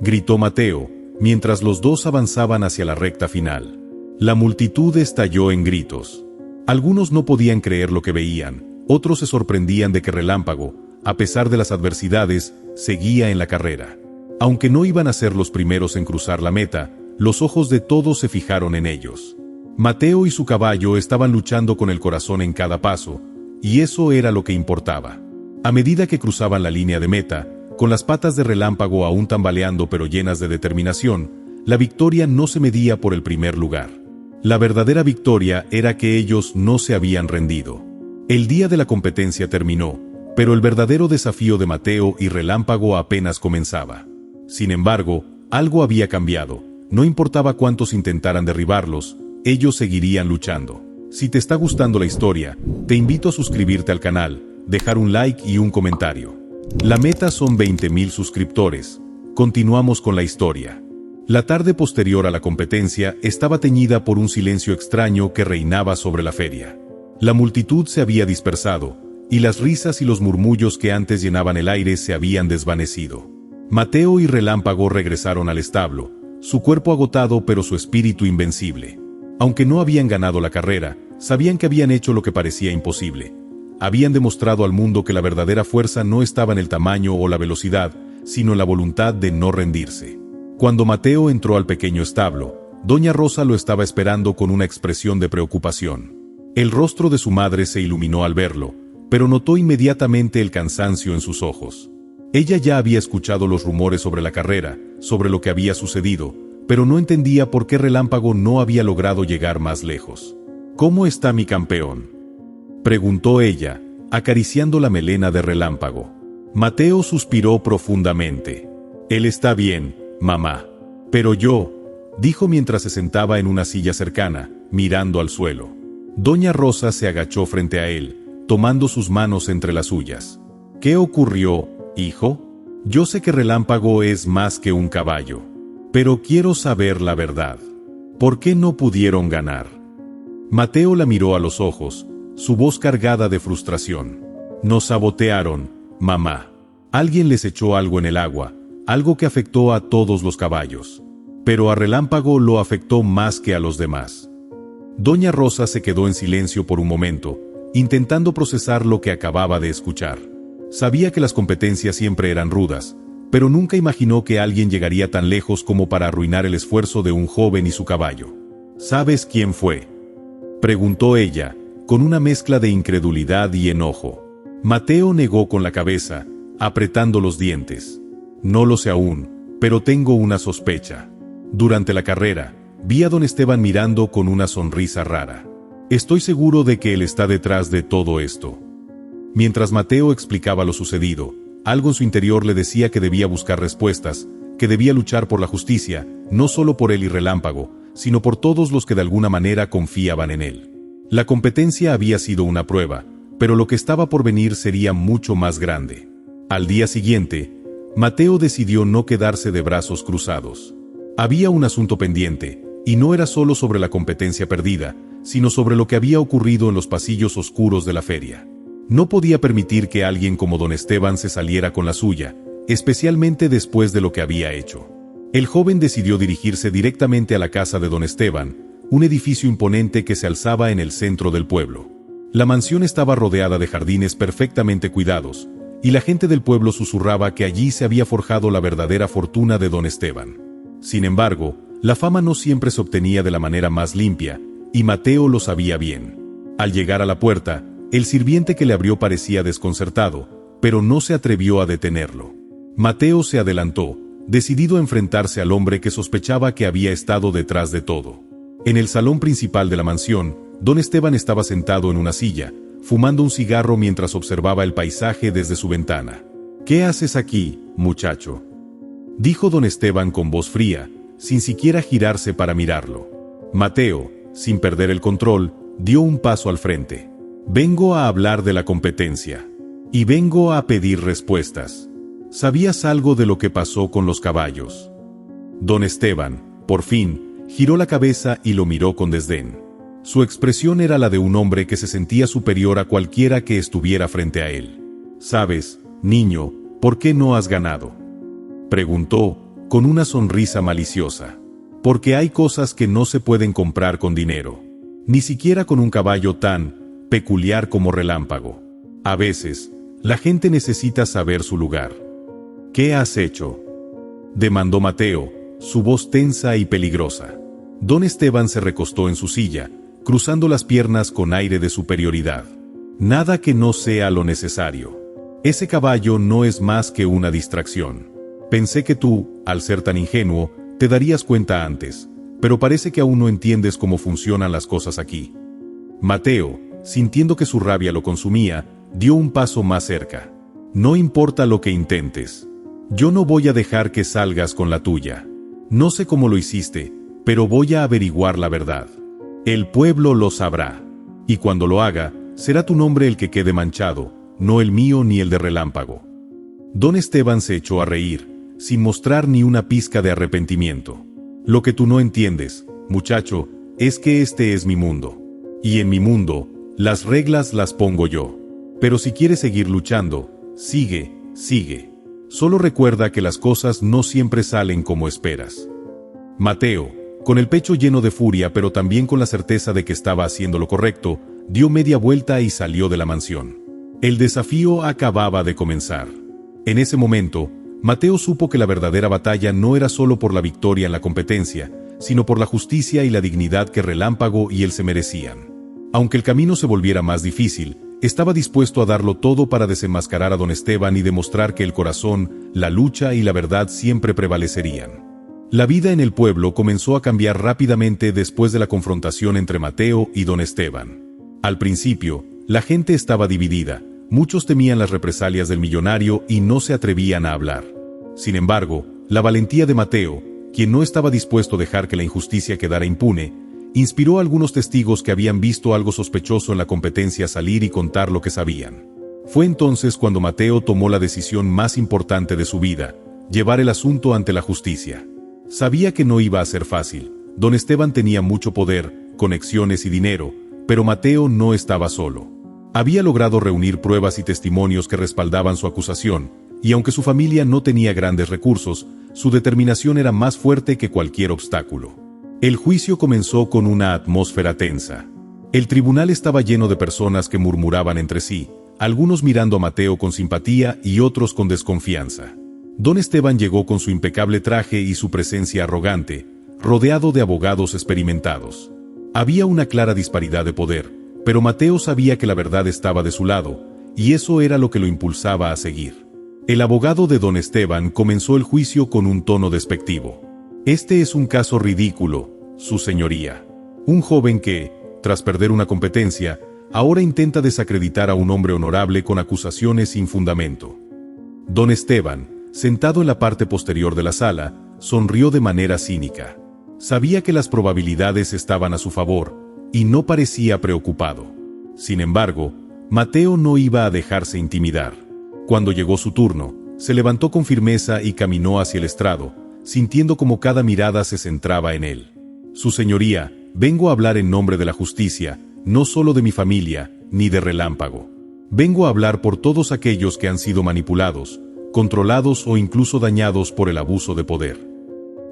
gritó Mateo, mientras los dos avanzaban hacia la recta final. La multitud estalló en gritos. Algunos no podían creer lo que veían, otros se sorprendían de que Relámpago, a pesar de las adversidades, seguía en la carrera. Aunque no iban a ser los primeros en cruzar la meta, los ojos de todos se fijaron en ellos. Mateo y su caballo estaban luchando con el corazón en cada paso, y eso era lo que importaba. A medida que cruzaban la línea de meta, con las patas de Relámpago aún tambaleando pero llenas de determinación, la victoria no se medía por el primer lugar. La verdadera victoria era que ellos no se habían rendido. El día de la competencia terminó, pero el verdadero desafío de Mateo y Relámpago apenas comenzaba. Sin embargo, algo había cambiado. No importaba cuántos intentaran derribarlos, ellos seguirían luchando. Si te está gustando la historia, te invito a suscribirte al canal, dejar un like y un comentario. La meta son 20.000 suscriptores. Continuamos con la historia. La tarde posterior a la competencia estaba teñida por un silencio extraño que reinaba sobre la feria. La multitud se había dispersado, y las risas y los murmullos que antes llenaban el aire se habían desvanecido. Mateo y Relámpago regresaron al establo, su cuerpo agotado pero su espíritu invencible. Aunque no habían ganado la carrera, sabían que habían hecho lo que parecía imposible. Habían demostrado al mundo que la verdadera fuerza no estaba en el tamaño o la velocidad, sino en la voluntad de no rendirse. Cuando Mateo entró al pequeño establo, Doña Rosa lo estaba esperando con una expresión de preocupación. El rostro de su madre se iluminó al verlo, pero notó inmediatamente el cansancio en sus ojos. Ella ya había escuchado los rumores sobre la carrera, sobre lo que había sucedido, pero no entendía por qué Relámpago no había logrado llegar más lejos. «¿Cómo está mi campeón?», preguntó ella, acariciando la melena de Relámpago. Mateo suspiró profundamente. «Él está bien, mamá. Pero yo», dijo mientras se sentaba en una silla cercana, mirando al suelo. Doña Rosa se agachó frente a él, tomando sus manos entre las suyas. «¿Qué ocurrió, hijo? Yo sé que Relámpago es más que un caballo, pero quiero saber la verdad. ¿Por qué no pudieron ganar?». Mateo la miró a los ojos, su voz cargada de frustración. «Nos sabotearon, mamá. Alguien les echó algo en el agua, algo que afectó a todos los caballos. Pero a Relámpago lo afectó más que a los demás. Doña Rosa se quedó en silencio por un momento, intentando procesar lo que acababa de escuchar. Sabía que las competencias siempre eran rudas, pero nunca imaginó que alguien llegaría tan lejos como para arruinar el esfuerzo de un joven y su caballo. ¿Sabes quién fue?, preguntó ella, con una mezcla de incredulidad y enojo. Mateo negó con la cabeza, apretando los dientes. No lo sé aún, pero tengo una sospecha. Durante la carrera, vi a don Esteban mirando con una sonrisa rara. Estoy seguro de que él está detrás de todo esto. Mientras Mateo explicaba lo sucedido, algo en su interior le decía que debía buscar respuestas, que debía luchar por la justicia, no solo por él y Relámpago, sino por todos los que de alguna manera confiaban en él. La competencia había sido una prueba, pero lo que estaba por venir sería mucho más grande. Al día siguiente, Mateo decidió no quedarse de brazos cruzados. Había un asunto pendiente, y no era solo sobre la competencia perdida, sino sobre lo que había ocurrido en los pasillos oscuros de la feria. No podía permitir que alguien como don Esteban se saliera con la suya, especialmente después de lo que había hecho. El joven decidió dirigirse directamente a la casa de don Esteban, un edificio imponente que se alzaba en el centro del pueblo. La mansión estaba rodeada de jardines perfectamente cuidados, y la gente del pueblo susurraba que allí se había forjado la verdadera fortuna de don Esteban. Sin embargo, la fama no siempre se obtenía de la manera más limpia, y Mateo lo sabía bien. Al llegar a la puerta, el sirviente que le abrió parecía desconcertado, pero no se atrevió a detenerlo. Mateo se adelantó, decidido a enfrentarse al hombre que sospechaba que había estado detrás de todo. En el salón principal de la mansión, don Esteban estaba sentado en una silla, fumando un cigarro mientras observaba el paisaje desde su ventana. «¿Qué haces aquí, muchacho?», dijo don Esteban con voz fría, sin siquiera girarse para mirarlo. Mateo, sin perder el control, dio un paso al frente. «Vengo a hablar de la competencia. Y vengo a pedir respuestas. ¿Sabías algo de lo que pasó con los caballos?». Don Esteban, por fin, giró la cabeza y lo miró con desdén. Su expresión era la de un hombre que se sentía superior a cualquiera que estuviera frente a él. «¿Sabes, niño, por qué no has ganado?», preguntó, con una sonrisa maliciosa. «Porque hay cosas que no se pueden comprar con dinero. Ni siquiera con un caballo tan peculiar como Relámpago. A veces, la gente necesita saber su lugar». «¿Qué has hecho?», demandó Mateo, su voz tensa y peligrosa. Don Esteban se recostó en su silla, cruzando las piernas con aire de superioridad. «Nada que no sea lo necesario. Ese caballo no es más que una distracción. Pensé que tú, al ser tan ingenuo, te darías cuenta antes, pero parece que aún no entiendes cómo funcionan las cosas aquí». Mateo, sintiendo que su rabia lo consumía, dio un paso más cerca. «No importa lo que intentes. Yo no voy a dejar que salgas con la tuya. No sé cómo lo hiciste, pero voy a averiguar la verdad. El pueblo lo sabrá. Y cuando lo haga, será tu nombre el que quede manchado, no el mío ni el de Relámpago». Don Esteban se echó a reír, sin mostrar ni una pizca de arrepentimiento. «Lo que tú no entiendes, muchacho, es que este es mi mundo. Y en mi mundo, las reglas las pongo yo. Pero si quieres seguir luchando, sigue. Solo recuerda que las cosas no siempre salen como esperas». Mateo, con el pecho lleno de furia pero también con la certeza de que estaba haciendo lo correcto, dio media vuelta y salió de la mansión. El desafío acababa de comenzar. En ese momento, Mateo supo que la verdadera batalla no era solo por la victoria en la competencia, sino por la justicia y la dignidad que Relámpago y él se merecían. Aunque el camino se volviera más difícil, estaba dispuesto a darlo todo para desenmascarar a don Esteban y demostrar que el corazón, la lucha y la verdad siempre prevalecerían. La vida en el pueblo comenzó a cambiar rápidamente después de la confrontación entre Mateo y don Esteban. Al principio, la gente estaba dividida, muchos temían las represalias del millonario y no se atrevían a hablar. Sin embargo, la valentía de Mateo, quien no estaba dispuesto a dejar que la injusticia quedara impune, inspiró a algunos testigos que habían visto algo sospechoso en la competencia a salir y contar lo que sabían. Fue entonces cuando Mateo tomó la decisión más importante de su vida, llevar el asunto ante la justicia. Sabía que no iba a ser fácil. Don Esteban tenía mucho poder, conexiones y dinero, pero Mateo no estaba solo. Había logrado reunir pruebas y testimonios que respaldaban su acusación, y aunque su familia no tenía grandes recursos, su determinación era más fuerte que cualquier obstáculo. El juicio comenzó con una atmósfera tensa. El tribunal estaba lleno de personas que murmuraban entre sí, algunos mirando a Mateo con simpatía y otros con desconfianza. Don Esteban llegó con su impecable traje y su presencia arrogante, rodeado de abogados experimentados. Había una clara disparidad de poder, pero Mateo sabía que la verdad estaba de su lado, y eso era lo que lo impulsaba a seguir. El abogado de Don Esteban comenzó el juicio con un tono despectivo. Este es un caso ridículo, su señoría. Un joven que, tras perder una competencia, ahora intenta desacreditar a un hombre honorable con acusaciones sin fundamento. Don Esteban, sentado en la parte posterior de la sala, sonrió de manera cínica. Sabía que las probabilidades estaban a su favor, y no parecía preocupado. Sin embargo, Mateo no iba a dejarse intimidar. Cuando llegó su turno, se levantó con firmeza y caminó hacia el estrado, sintiendo como cada mirada se centraba en él. Su señoría, vengo a hablar en nombre de la justicia, no solo de mi familia, ni de Relámpago. Vengo a hablar por todos aquellos que han sido manipulados, controlados o incluso dañados por el abuso de poder.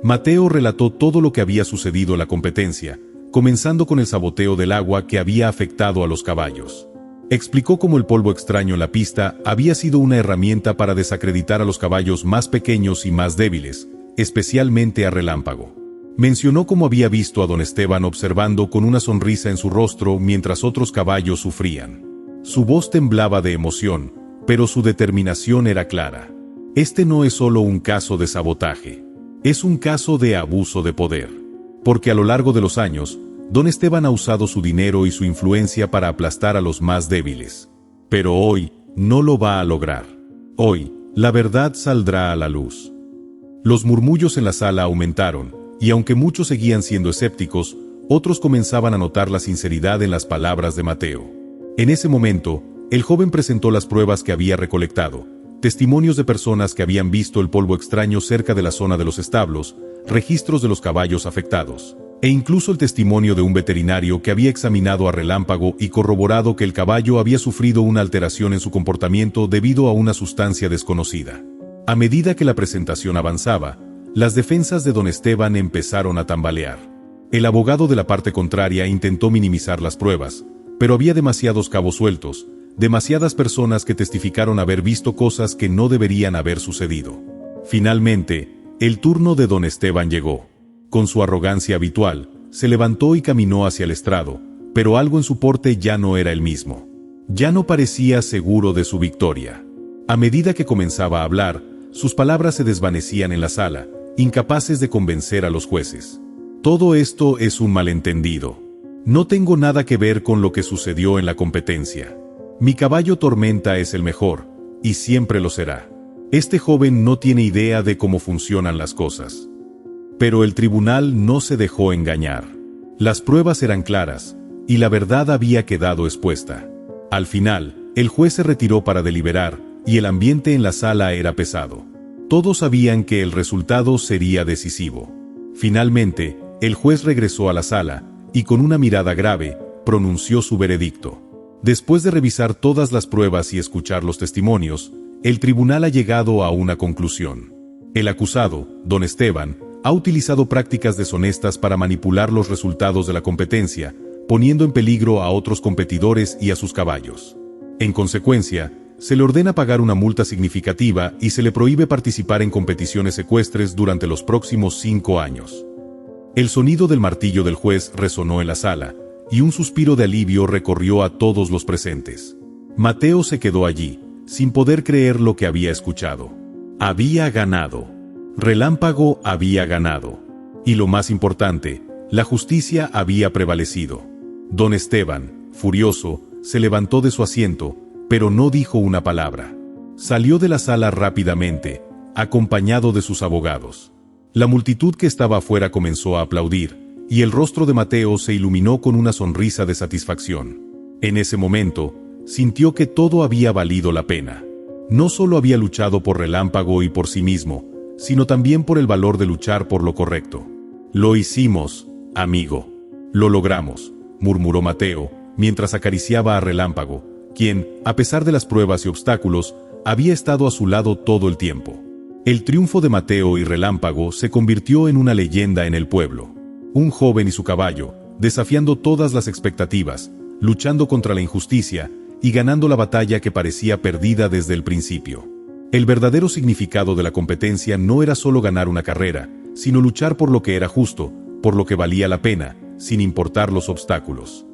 Mateo relató todo lo que había sucedido en la competencia, comenzando con el saboteo del agua que había afectado a los caballos. Explicó cómo el polvo extraño en la pista había sido una herramienta para desacreditar a los caballos más pequeños y más débiles, especialmente a Relámpago. Mencionó cómo había visto a Don Esteban observando con una sonrisa en su rostro mientras otros caballos sufrían. Su voz temblaba de emoción, pero su determinación era clara. Este no es solo un caso de sabotaje. Es un caso de abuso de poder. Porque a lo largo de los años, Don Esteban ha usado su dinero y su influencia para aplastar a los más débiles. Pero hoy, no lo va a lograr. Hoy, la verdad saldrá a la luz. Los murmullos en la sala aumentaron, y aunque muchos seguían siendo escépticos, otros comenzaban a notar la sinceridad en las palabras de Mateo. En ese momento, el joven presentó las pruebas que había recolectado, testimonios de personas que habían visto el polvo extraño cerca de la zona de los establos, registros de los caballos afectados, e incluso el testimonio de un veterinario que había examinado a Relámpago y corroborado que el caballo había sufrido una alteración en su comportamiento debido a una sustancia desconocida. A medida que la presentación avanzaba, las defensas de Don Esteban empezaron a tambalear. El abogado de la parte contraria intentó minimizar las pruebas, pero había demasiados cabos sueltos, demasiadas personas que testificaron haber visto cosas que no deberían haber sucedido. Finalmente, el turno de Don Esteban llegó. Con su arrogancia habitual, se levantó y caminó hacia el estrado, pero algo en su porte ya no era el mismo. Ya no parecía seguro de su victoria. A medida que comenzaba a hablar, sus palabras se desvanecían en la sala, incapaces de convencer a los jueces. Todo esto es un malentendido. No tengo nada que ver con lo que sucedió en la competencia. Mi caballo Tormenta es el mejor, y siempre lo será. Este joven no tiene idea de cómo funcionan las cosas. Pero el tribunal no se dejó engañar. Las pruebas eran claras, y la verdad había quedado expuesta. Al final, el juez se retiró para deliberar, y el ambiente en la sala era pesado. Todos sabían que el resultado sería decisivo. Finalmente, el juez regresó a la sala, y con una mirada grave, pronunció su veredicto. Después de revisar todas las pruebas y escuchar los testimonios, el tribunal ha llegado a una conclusión. El acusado, Don Esteban, ha utilizado prácticas deshonestas para manipular los resultados de la competencia, poniendo en peligro a otros competidores y a sus caballos. En consecuencia, se le ordena pagar una multa significativa y se le prohíbe participar en competiciones ecuestres durante los próximos 5 años. El sonido del martillo del juez resonó en la sala, y un suspiro de alivio recorrió a todos los presentes. Mateo se quedó allí, sin poder creer lo que había escuchado. Había ganado. Relámpago había ganado. Y lo más importante, la justicia había prevalecido. Don Esteban, furioso, se levantó de su asiento, pero no dijo una palabra. Salió de la sala rápidamente, acompañado de sus abogados. La multitud que estaba afuera comenzó a aplaudir, y el rostro de Mateo se iluminó con una sonrisa de satisfacción. En ese momento, sintió que todo había valido la pena. No solo había luchado por Relámpago y por sí mismo, sino también por el valor de luchar por lo correcto. Lo hicimos, amigo. Lo logramos, murmuró Mateo, mientras acariciaba a Relámpago, quien, a pesar de las pruebas y obstáculos, había estado a su lado todo el tiempo. El triunfo de Mateo y Relámpago se convirtió en una leyenda en el pueblo. Un joven y su caballo, desafiando todas las expectativas, luchando contra la injusticia y ganando la batalla que parecía perdida desde el principio. El verdadero significado de la competencia no era solo ganar una carrera, sino luchar por lo que era justo, por lo que valía la pena, sin importar los obstáculos.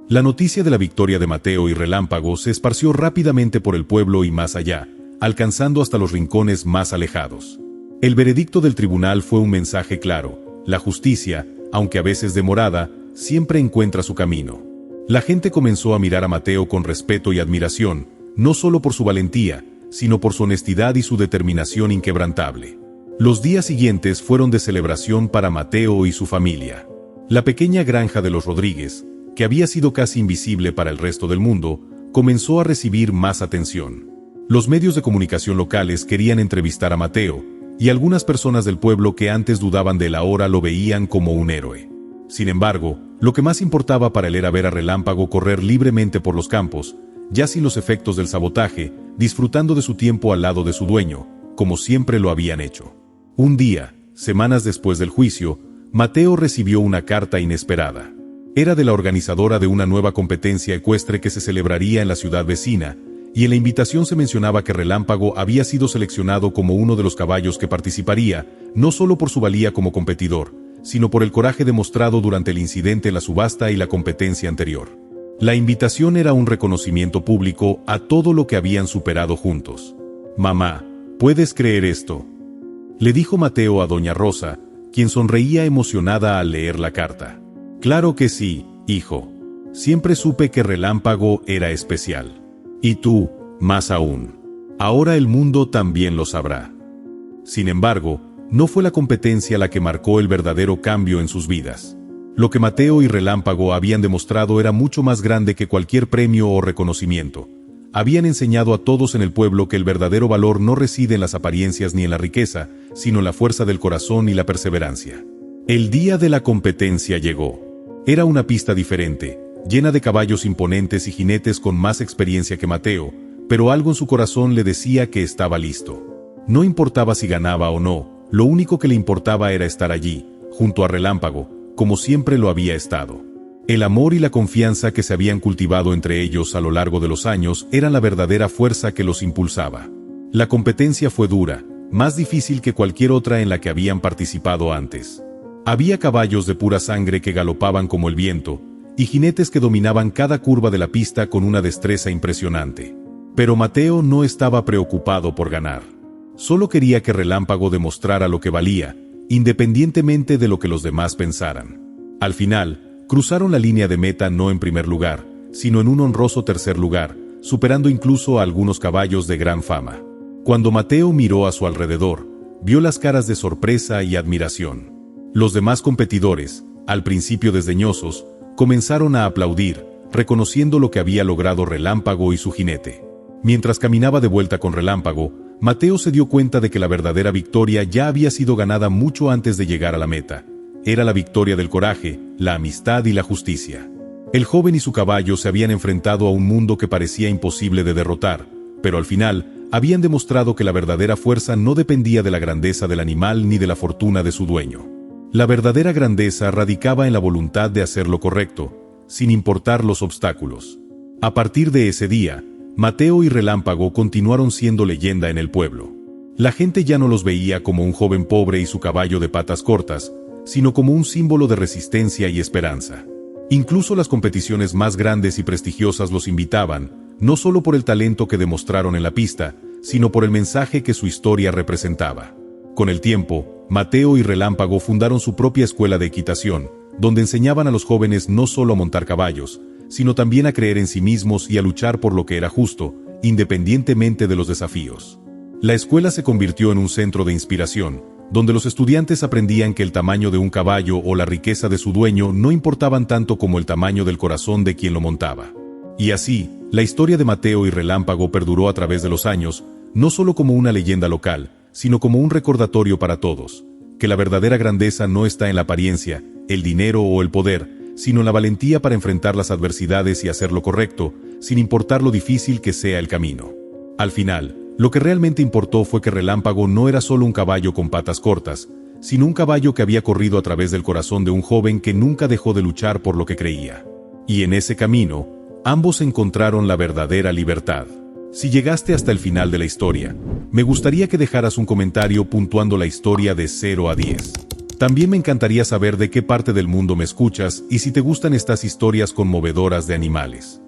La noticia de la victoria de Mateo y Relámpago se esparció rápidamente por el pueblo y más allá, alcanzando hasta los rincones más alejados. El veredicto del tribunal fue un mensaje claro: la justicia, aunque a veces demorada, siempre encuentra su camino. La gente comenzó a mirar a Mateo con respeto y admiración, no solo por su valentía, sino por su honestidad y su determinación inquebrantable. Los días siguientes fueron de celebración para Mateo y su familia. La pequeña granja de los Rodríguez, que había sido casi invisible para el resto del mundo, comenzó a recibir más atención. Los medios de comunicación locales querían entrevistar a Mateo, y algunas personas del pueblo que antes dudaban de él ahora lo veían como un héroe. Sin embargo, lo que más importaba para él era ver a Relámpago correr libremente por los campos, ya sin los efectos del sabotaje, disfrutando de su tiempo al lado de su dueño, como siempre lo habían hecho. Un día, semanas después del juicio, Mateo recibió una carta inesperada. Era de la organizadora de una nueva competencia ecuestre que se celebraría en la ciudad vecina, y en la invitación se mencionaba que Relámpago había sido seleccionado como uno de los caballos que participaría, no solo por su valía como competidor, sino por el coraje demostrado durante el incidente en la subasta y la competencia anterior. La invitación era un reconocimiento público a todo lo que habían superado juntos. «Mamá, ¿puedes creer esto?», le dijo Mateo a doña Rosa, quien sonreía emocionada al leer la carta. «Claro que sí, hijo. Siempre supe que Relámpago era especial. Y tú, más aún. Ahora el mundo también lo sabrá». Sin embargo, no fue la competencia la que marcó el verdadero cambio en sus vidas. Lo que Mateo y Relámpago habían demostrado era mucho más grande que cualquier premio o reconocimiento. Habían enseñado a todos en el pueblo que el verdadero valor no reside en las apariencias ni en la riqueza, sino en la fuerza del corazón y la perseverancia. El día de la competencia llegó. Era una pista diferente, llena de caballos imponentes y jinetes con más experiencia que Mateo, pero algo en su corazón le decía que estaba listo. No importaba si ganaba o no, lo único que le importaba era estar allí, junto a Relámpago, como siempre lo había estado. El amor y la confianza que se habían cultivado entre ellos a lo largo de los años eran la verdadera fuerza que los impulsaba. La competencia fue dura, más difícil que cualquier otra en la que habían participado antes. Había caballos de pura sangre que galopaban como el viento, y jinetes que dominaban cada curva de la pista con una destreza impresionante. Pero Mateo no estaba preocupado por ganar. Solo quería que Relámpago demostrara lo que valía, independientemente de lo que los demás pensaran. Al final, cruzaron la línea de meta no en primer lugar, sino en un honroso tercer lugar, superando incluso a algunos caballos de gran fama. Cuando Mateo miró a su alrededor, vio las caras de sorpresa y admiración. Los demás competidores, al principio desdeñosos, comenzaron a aplaudir, reconociendo lo que había logrado Relámpago y su jinete. Mientras caminaba de vuelta con Relámpago, Mateo se dio cuenta de que la verdadera victoria ya había sido ganada mucho antes de llegar a la meta. Era la victoria del coraje, la amistad y la justicia. El joven y su caballo se habían enfrentado a un mundo que parecía imposible de derrotar, pero al final habían demostrado que la verdadera fuerza no dependía de la grandeza del animal ni de la fortuna de su dueño. La verdadera grandeza radicaba en la voluntad de hacer lo correcto, sin importar los obstáculos. A partir de ese día, Mateo y Relámpago continuaron siendo leyenda en el pueblo. La gente ya no los veía como un joven pobre y su caballo de patas cortas, sino como un símbolo de resistencia y esperanza. Incluso las competiciones más grandes y prestigiosas los invitaban, no solo por el talento que demostraron en la pista, sino por el mensaje que su historia representaba. Con el tiempo, Mateo y Relámpago fundaron su propia escuela de equitación, donde enseñaban a los jóvenes no solo a montar caballos, sino también a creer en sí mismos y a luchar por lo que era justo, independientemente de los desafíos. La escuela se convirtió en un centro de inspiración, donde los estudiantes aprendían que el tamaño de un caballo o la riqueza de su dueño no importaban tanto como el tamaño del corazón de quien lo montaba. Y así, la historia de Mateo y Relámpago perduró a través de los años, no solo como una leyenda local, sino como un recordatorio para todos, que la verdadera grandeza no está en la apariencia, el dinero o el poder, sino en la valentía para enfrentar las adversidades y hacer lo correcto, sin importar lo difícil que sea el camino. Al final, Lo que realmente importó fue que Relámpago no era solo un caballo con patas cortas, sino un caballo que había corrido a través del corazón de un joven que nunca dejó de luchar por lo que creía. Y en ese camino, ambos encontraron la verdadera libertad. Si llegaste hasta el final de la historia, me gustaría que dejaras un comentario puntuando la historia de 0 a 10. También me encantaría saber de qué parte del mundo me escuchas y si te gustan estas historias conmovedoras de animales.